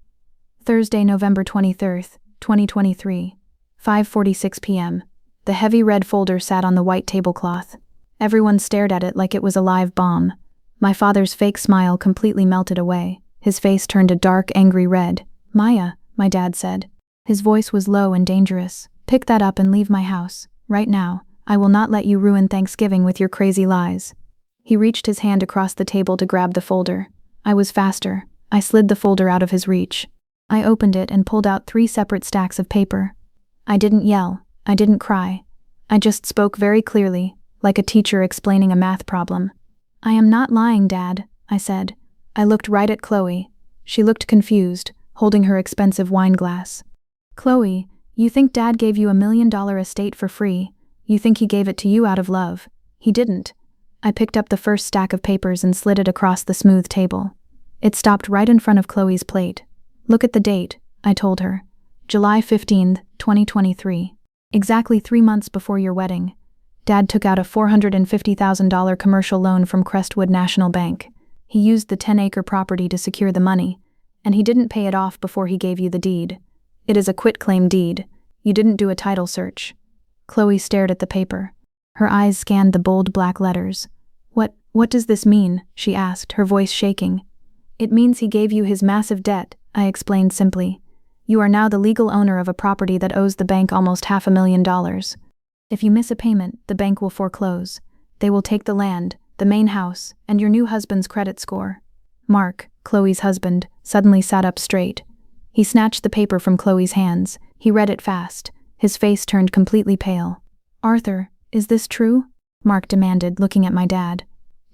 Thursday, November 23rd, 2023, 5:46 p.m. The heavy red folder sat on the white tablecloth. Everyone stared at it like it was a live bomb. My father's fake smile completely melted away. His face turned a dark, angry red. "Maya," my dad said. His voice was low and dangerous. "Pick that up and leave my house. Right now. I will not let you ruin Thanksgiving with your crazy lies." He reached his hand across the table to grab the folder. I was faster. I slid the folder out of his reach. I opened it and pulled out 3 separate stacks of paper. I didn't yell. I didn't cry. I just spoke very clearly, like a teacher explaining a math problem. "I am not lying, Dad," I said. I looked right at Chloe. She looked confused, holding her expensive wine glass. "Chloe, you think Dad gave you $1 million estate for free. You think he gave it to you out of love. He didn't." I picked up the first stack of papers and slid it across the smooth table. It stopped right in front of Chloe's plate. "Look at the date," I told her. "July 15th, 2023. Exactly 3 months before your wedding. Dad took out a $450,000 commercial loan from Crestwood National Bank. He used the 10-acre property to secure the money, and he didn't pay it off before he gave you the deed. It is a quitclaim deed. You didn't do a title search." Chloe stared at the paper. Her eyes scanned the bold black letters. What does this mean?" she asked, her voice shaking. "It means he gave you his massive debt," I explained simply. "You are now the legal owner of a property that owes the bank almost $500,000. If you miss a payment, the bank will foreclose. They will take the land, the main house, and your new husband's credit score." Mark, Chloe's husband, suddenly sat up straight. He snatched the paper from Chloe's hands. He read it fast. His face turned completely pale. "Arthur, is this true?" Mark demanded, looking at my dad.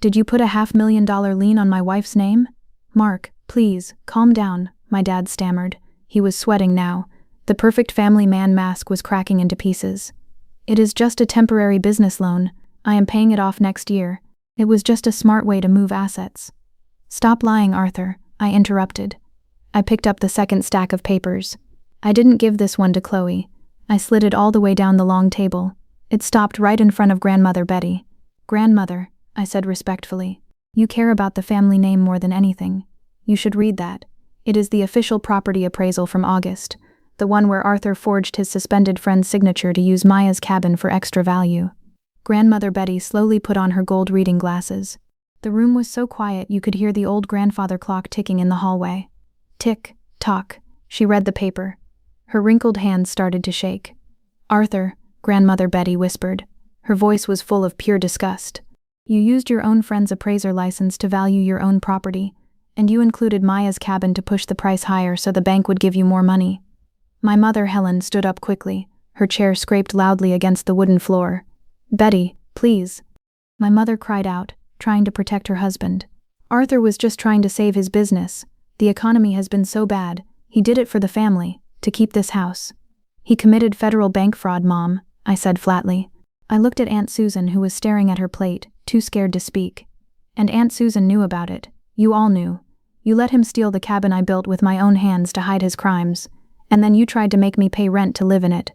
"Did you put a $500,000 lien on my wife's name?" "Mark, please, calm down," my dad stammered. He was sweating now. The perfect family man mask was cracking into pieces. "It is just a temporary business loan. I am paying it off next year. It was just a smart way to move assets." "Stop lying, Arthur," I interrupted. I picked up the second stack of papers. I didn't give this one to Chloe. I slid it all the way down the long table. It stopped right in front of Grandmother Betty. "Grandmother," I said respectfully, "you care about the family name more than anything. You should read that. It is the official property appraisal from August, the one where Arthur forged his suspended friend's signature to use Maya's cabin for extra value." Grandmother Betty slowly put on her gold reading glasses. The room was so quiet you could hear the old grandfather clock ticking in the hallway. Tick, tock. She read the paper. Her wrinkled hands started to shake. "Arthur," Grandmother Betty whispered. Her voice was full of pure disgust. "You used your own friend's appraiser license to value your own property, and you included Maya's cabin to push the price higher so the bank would give you more money." My mother, Helen, stood up quickly. Her chair scraped loudly against the wooden floor. "Betty, please." My mother cried out, trying to protect her husband. "Arthur was just trying to save his business. The economy has been so bad. He did it for the family, to keep this house." "He committed federal bank fraud, Mom," I said flatly. I looked at Aunt Susan, who was staring at her plate, too scared to speak. "And Aunt Susan knew about it. You all knew. You let him steal the cabin I built with my own hands to hide his crimes, and then you tried to make me pay rent to live in it."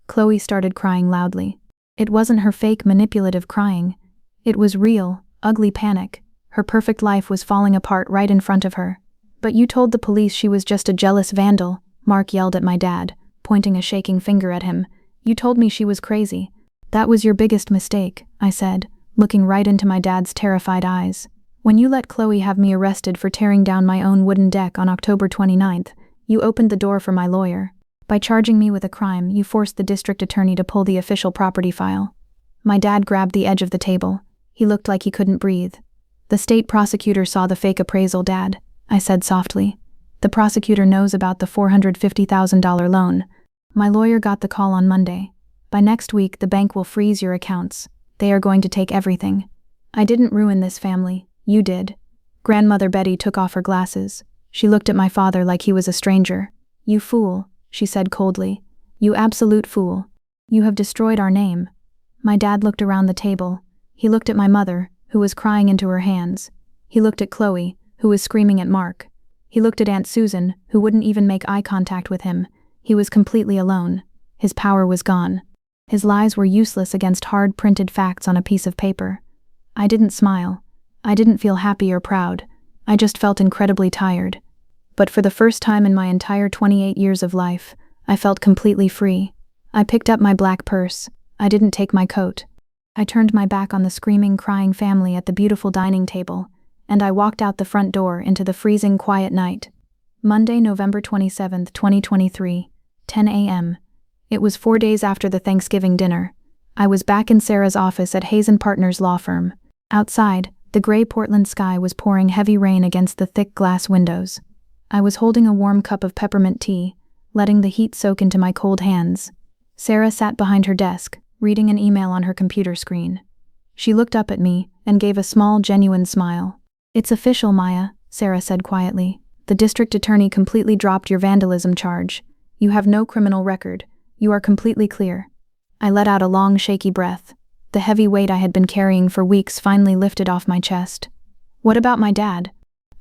Chloe started crying loudly. It wasn't her fake, manipulative crying. It was real, ugly panic. Her perfect life was falling apart right in front of her. "But you told the police she was just a jealous vandal," Mark yelled at my dad, pointing a shaking finger at him. "You told me she was crazy." "That was your biggest mistake," I said, looking right into my dad's terrified eyes. "When you let Chloe have me arrested for tearing down my own wooden deck on October 29th, you opened the door for my lawyer. By charging me with a crime, you forced the district attorney to pull the official property file." My dad grabbed the edge of the table. He looked like he couldn't breathe. "The state prosecutor saw the fake appraisal, Dad," I said softly. "The prosecutor knows about the $450,000 loan. My lawyer got the call on Monday. By next week, the bank will freeze your accounts. They are going to take everything. I didn't ruin this family. You did." Grandmother Betty took off her glasses. She looked at my father like he was a stranger. "You fool," she said coldly. "You absolute fool. You have destroyed our name." My dad looked around the table. He looked at my mother, who was crying into her hands. He looked at Chloe, who was screaming at Mark. He looked at Aunt Susan, who wouldn't even make eye contact with him. He was completely alone. His power was gone. His lies were useless against hard-printed facts on a piece of paper. I didn't smile. I didn't feel happy or proud. I just felt incredibly tired. But for the first time in my entire 28 years of life, I felt completely free. I picked up my black purse. I didn't take my coat. I turned my back on the screaming, crying family at the beautiful dining table, and I walked out the front door into the freezing, quiet night. Monday, November 27, 2023, 10 a.m. It was 4 days after the Thanksgiving dinner. I was back in Sarah's office at Hayes & Partners law firm. Outside, the gray Portland sky was pouring heavy rain against the thick glass windows. I was holding a warm cup of peppermint tea, letting the heat soak into my cold hands. Sarah sat behind her desk, reading an email on her computer screen. She looked up at me and gave a small, genuine smile. "It's official, Maya," Sarah said quietly. "The district attorney completely dropped your vandalism charge. You have no criminal record. You are completely clear." I let out a long, shaky breath. The heavy weight I had been carrying for weeks finally lifted off my chest. "What about my dad?"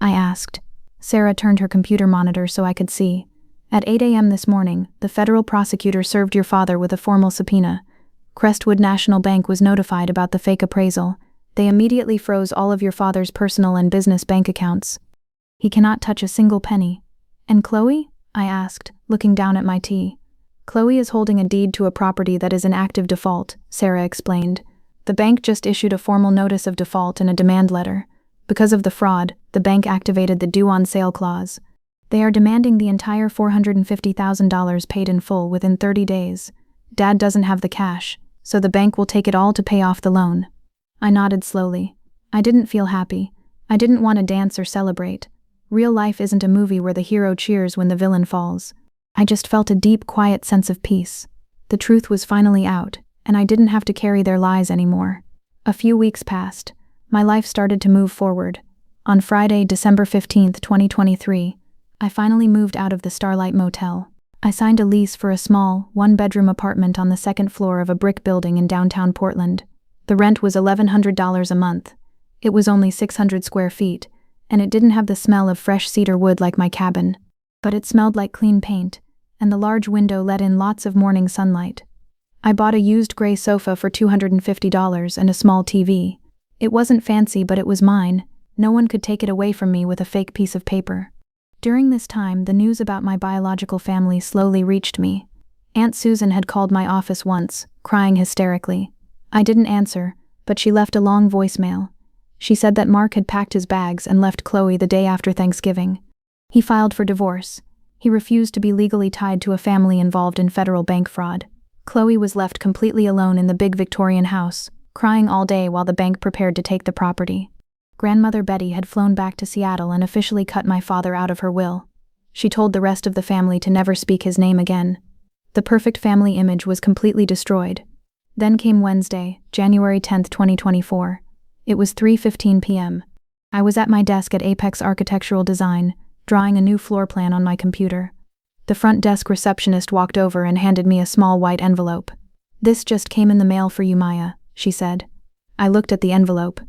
I asked. Sarah turned her computer monitor so I could see. "At 8 a.m. this morning, the federal prosecutor served your father with a formal subpoena. Crestwood National Bank was notified about the fake appraisal. They immediately froze all of your father's personal and business bank accounts. He cannot touch a single penny." "And Chloe?" I asked, looking down at my tea. "Chloe is holding a deed to a property that is in active default," Sarah explained. "The bank just issued a formal notice of default and a demand letter. Because of the fraud, the bank activated the due on sale clause. They are demanding the entire $450,000 paid in full within 30 days. Dad doesn't have the cash, so the bank will take it all to pay off the loan." I nodded slowly. I didn't feel happy. I didn't want to dance or celebrate. Real life isn't a movie where the hero cheers when the villain falls. I just felt a deep, quiet sense of peace. The truth was finally out, and I didn't have to carry their lies anymore. A few weeks passed. My life started to move forward. On Friday, December 15, 2023, I finally moved out of the Starlight Motel. I signed a lease for a small, one-bedroom apartment on the second floor of a brick building in downtown Portland. The rent was $1,100 a month. It was only 600 square feet, and it didn't have the smell of fresh cedar wood like my cabin. But it smelled like clean paint, and the large window let in lots of morning sunlight. I bought a used gray sofa for $250 and a small TV. It wasn't fancy, but it was mine. No one could take it away from me with a fake piece of paper. During this time, the news about my biological family slowly reached me. Aunt Susan had called my office once, crying hysterically. I didn't answer, but she left a long voicemail. She said that Mark had packed his bags and left Chloe the day after Thanksgiving. He filed for divorce. He refused to be legally tied to a family involved in federal bank fraud. Chloe was left completely alone in the big Victorian house, crying all day while the bank prepared to take the property. Grandmother Betty had flown back to Seattle and officially cut my father out of her will. She told the rest of the family to never speak his name again. The perfect family image was completely destroyed. Then came Wednesday, January 10, 2024. It was 3:15 p.m. I was at my desk at Apex Architectural Design, drawing a new floor plan on my computer. The front desk receptionist walked over and handed me a small white envelope. "This just came in the mail for you, Maya," she said. I looked at the envelope.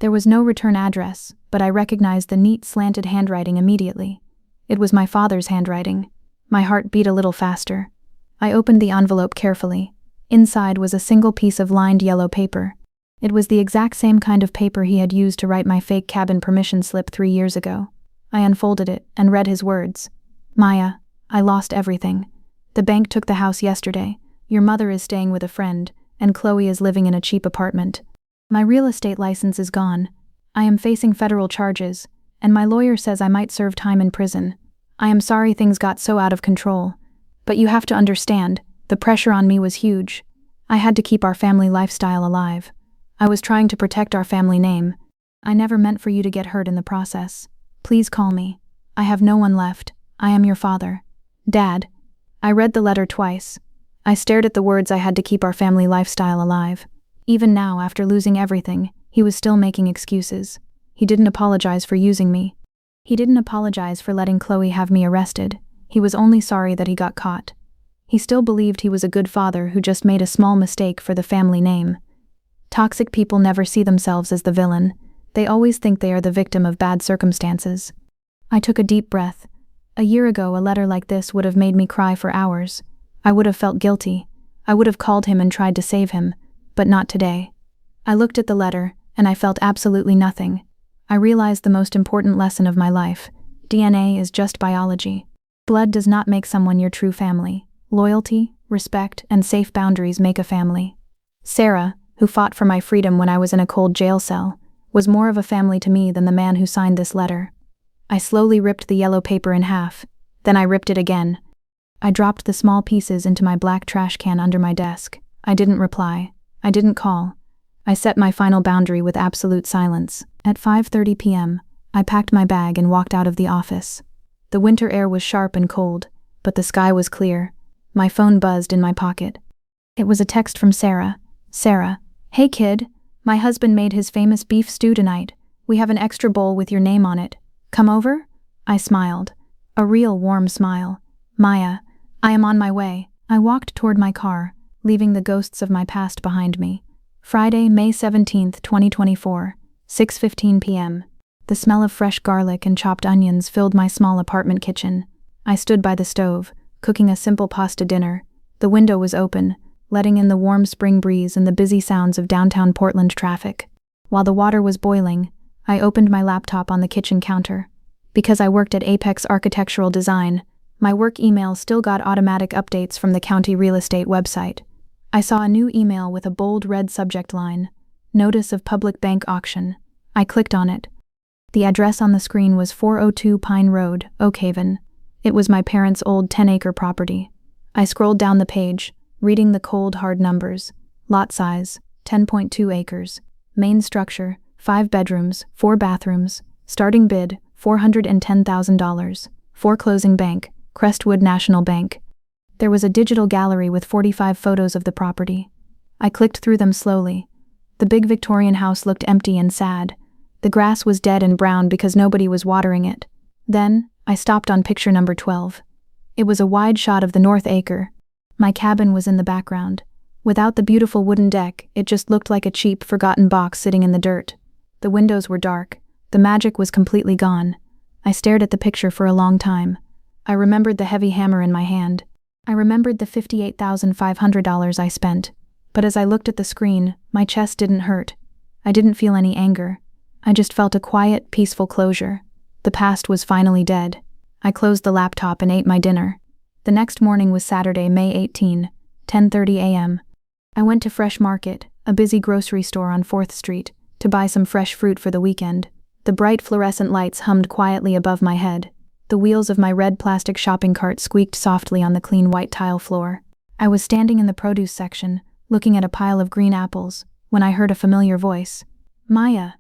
There was no return address, but I recognized the neat, slanted handwriting immediately. It was my father's handwriting. My heart beat a little faster. I opened the envelope carefully. Inside was a single piece of lined yellow paper. It was the exact same kind of paper he had used to write my fake cabin permission slip 3 years ago. I unfolded it and read his words. "Maya, I lost everything. The bank took the house yesterday. Your mother is staying with a friend, and Chloe is living in a cheap apartment. My real estate license is gone. I am facing federal charges, and my lawyer says I might serve time in prison. I am sorry things got so out of control. But you have to understand, the pressure on me was huge. I had to keep our family lifestyle alive. I was trying to protect our family name. I never meant for you to get hurt in the process. Please call me. I have no one left. I am your father. Dad." I read the letter twice. I stared at the words "I had to keep our family lifestyle alive." Even now, after losing everything, he was still making excuses. He didn't apologize for using me. He didn't apologize for letting Chloe have me arrested. He was only sorry that he got caught. He still believed he was a good father who just made a small mistake for the family name. Toxic people never see themselves as the villain. They always think they are the victim of bad circumstances. I took a deep breath. A year ago, a letter like this would have made me cry for hours. I would have felt guilty. I would have called him and tried to save him, but not today. I looked at the letter, and I felt absolutely nothing. I realized the most important lesson of my life. DNA is just biology. Blood does not make someone your true family. Loyalty, respect, and safe boundaries make a family. Sarah, who fought for my freedom when I was in a cold jail cell, was more of a family to me than the man who signed this letter. I slowly ripped the yellow paper in half. Then I ripped it again. I dropped the small pieces into my black trash can under my desk. I didn't reply. I didn't call. I set my final boundary with absolute silence. At 5:30 p.m., I packed my bag and walked out of the office. The winter air was sharp and cold, but the sky was clear. My phone buzzed in my pocket. It was a text from Sarah. Sarah, "Hey kid, my husband made his famous beef stew tonight. We have an extra bowl with your name on it. Come over?" I smiled. A real warm smile. "Maya, I am on my way." I walked toward my car, leaving the ghosts of my past behind me. Friday, May 17th, 2024, 6:15 p.m. The smell of fresh garlic and chopped onions filled my small apartment kitchen. I stood by the stove, cooking a simple pasta dinner. The window was open, letting in the warm spring breeze and the busy sounds of downtown Portland traffic. While the water was boiling, I opened my laptop on the kitchen counter. Because I worked at Apex Architectural Design, my work email still got automatic updates from the county real estate website. I saw a new email with a bold red subject line, "Notice of Public Bank Auction." I clicked on it. The address on the screen was 402 Pine Road, Oak Haven. It was my parents' old 10-acre property. I scrolled down the page, reading the cold, hard numbers. Lot size, 10.2 acres. Main structure, 5 bedrooms, 4 bathrooms. Starting bid, $410,000. Foreclosing bank, Crestwood National Bank. There was a digital gallery with 45 photos of the property. I clicked through them slowly. The big Victorian house looked empty and sad. The grass was dead and brown because nobody was watering it. Then, I stopped on picture number 12. It was a wide shot of the north acre. My cabin was in the background. Without the beautiful wooden deck, it just looked like a cheap, forgotten box sitting in the dirt. The windows were dark. The magic was completely gone. I stared at the picture for a long time. I remembered the heavy hammer in my hand. I remembered the $58,500 I spent. But as I looked at the screen, my chest didn't hurt. I didn't feel any anger. I just felt a quiet, peaceful closure. The past was finally dead. I closed the laptop and ate my dinner. The next morning was Saturday, May 18, 10:30 a.m. I went to Fresh Market, a busy grocery store on 4th Street, to buy some fresh fruit for the weekend. The bright fluorescent lights hummed quietly above my head. The wheels of my red plastic shopping cart squeaked softly on the clean white tile floor. I was standing in the produce section, looking at a pile of green apples, when I heard a familiar voice. "Maya."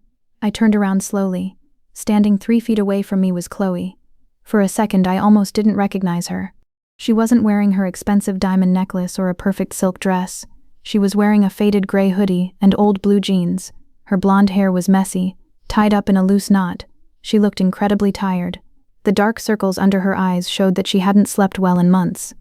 I turned around slowly. Standing 3 feet away from me was Chloe. For a second, I almost didn't recognize her. She wasn't wearing her expensive diamond necklace or a perfect silk dress. She was wearing a faded gray hoodie and old blue jeans. Her blonde hair was messy, tied up in a loose knot. She looked incredibly tired. The dark circles under her eyes showed that she hadn't slept well in months.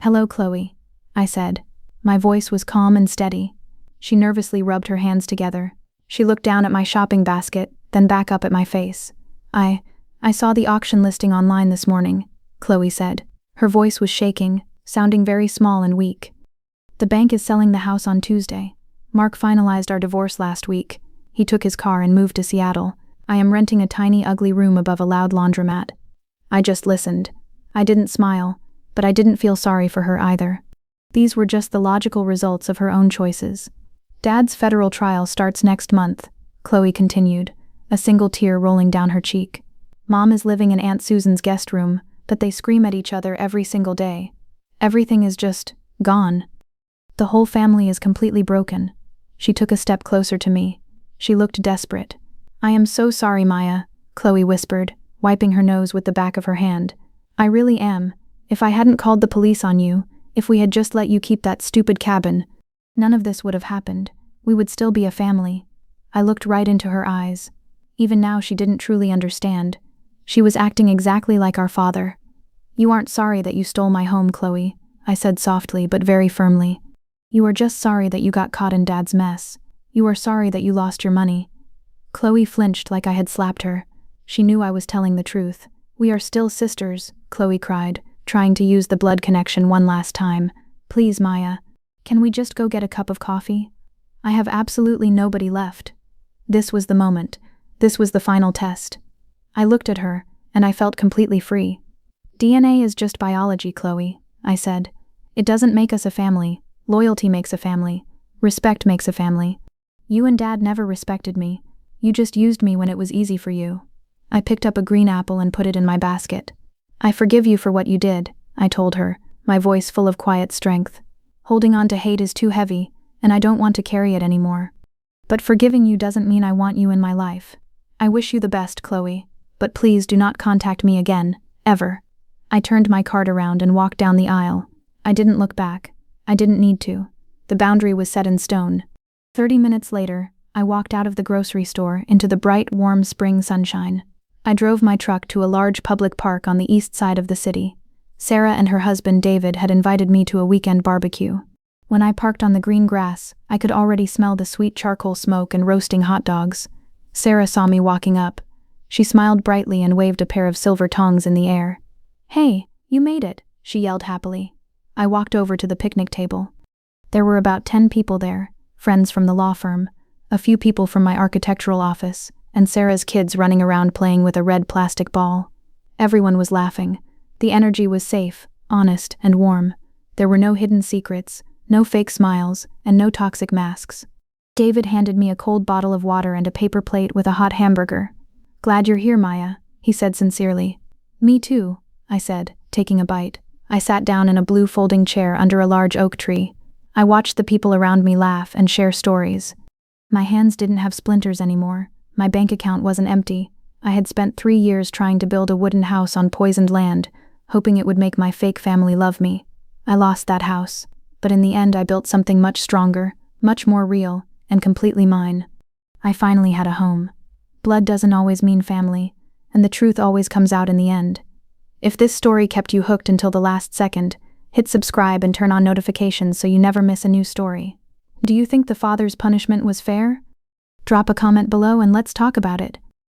"Hello, Chloe," I said. My voice was calm and steady. She nervously rubbed her hands together. She looked down at my shopping basket, then back up at my face. I saw the auction listing online this morning," Chloe said. Her voice was shaking, sounding very small and weak. "The bank is selling the house on Tuesday. Mark finalized our divorce last week. He took his car and moved to Seattle. I am renting a tiny, ugly room above a loud laundromat." I just listened. I didn't smile, but I didn't feel sorry for her either. These were just the logical results of her own choices. "Dad's federal trial starts next month," Chloe continued, a single tear rolling down her cheek. "Mom is living in Aunt Susan's guest room, but they scream at each other every single day. Everything is just gone. The whole family is completely broken." She took a step closer to me. She looked desperate. "I am so sorry, Maya," Chloe whispered, wiping her nose with the back of her hand. "I really am. If I hadn't called the police on you, if we had just let you keep that stupid cabin, none of this would have happened. We would still be a family." I looked right into her eyes. Even now she didn't truly understand. She was acting exactly like our father. "You aren't sorry that you stole my home, Chloe," I said softly but very firmly. "You are just sorry that you got caught in Dad's mess. You are sorry that you lost your money." Chloe flinched like I had slapped her. She knew I was telling the truth. We are still sisters, Chloe cried, trying to use the blood connection one last time. Please, Maya. Can we just go get a cup of coffee? I have absolutely nobody left. This was the moment. This was the final test. I looked at her, and I felt completely free. DNA is just biology, Chloe, I said. It doesn't make us a family. Loyalty makes a family. Respect makes a family. You and Dad never respected me. You just used me when it was easy for you. I picked up a green apple and put it in my basket. I forgive you for what you did, I told her, my voice full of quiet strength. Holding on to hate is too heavy, and I don't want to carry it anymore. But forgiving you doesn't mean I want you in my life. I wish you the best, Chloe, but please do not contact me again, ever. I turned my cart around and walked down the aisle. I didn't look back. I didn't need to. The boundary was set in stone. 30 minutes later, I walked out of the grocery store into the bright, warm spring sunshine. I drove my truck to a large public park on the east side of the city. Sarah and her husband David had invited me to a weekend barbecue. When I parked on the green grass, I could already smell the sweet charcoal smoke and roasting hot dogs. Sarah saw me walking up. She smiled brightly and waved a pair of silver tongs in the air. Hey, you made it, she yelled happily. I walked over to the picnic table. There were about 10 people there, friends from the law firm, a few people from my architectural office, and Sarah's kids running around playing with a red plastic ball. Everyone was laughing. The energy was safe, honest, and warm. There were no hidden secrets, no fake smiles, and no toxic masks. David handed me a cold bottle of water and a paper plate with a hot hamburger. Glad you're here, Maya, he said sincerely. Me too, I said, taking a bite. I sat down in a blue folding chair under a large oak tree. I watched the people around me laugh and share stories. My hands didn't have splinters anymore. My bank account wasn't empty. I had spent 3 years trying to build a wooden house on poisoned land, hoping it would make my fake family love me. I lost that house, but in the end I built something much stronger, much more real, and completely mine. I finally had a home. Blood doesn't always mean family, and the truth always comes out in the end. If this story kept you hooked until the last second, hit subscribe and turn on notifications so you never miss a new story. Do you think the father's punishment was fair? Drop a comment below and let's talk about it.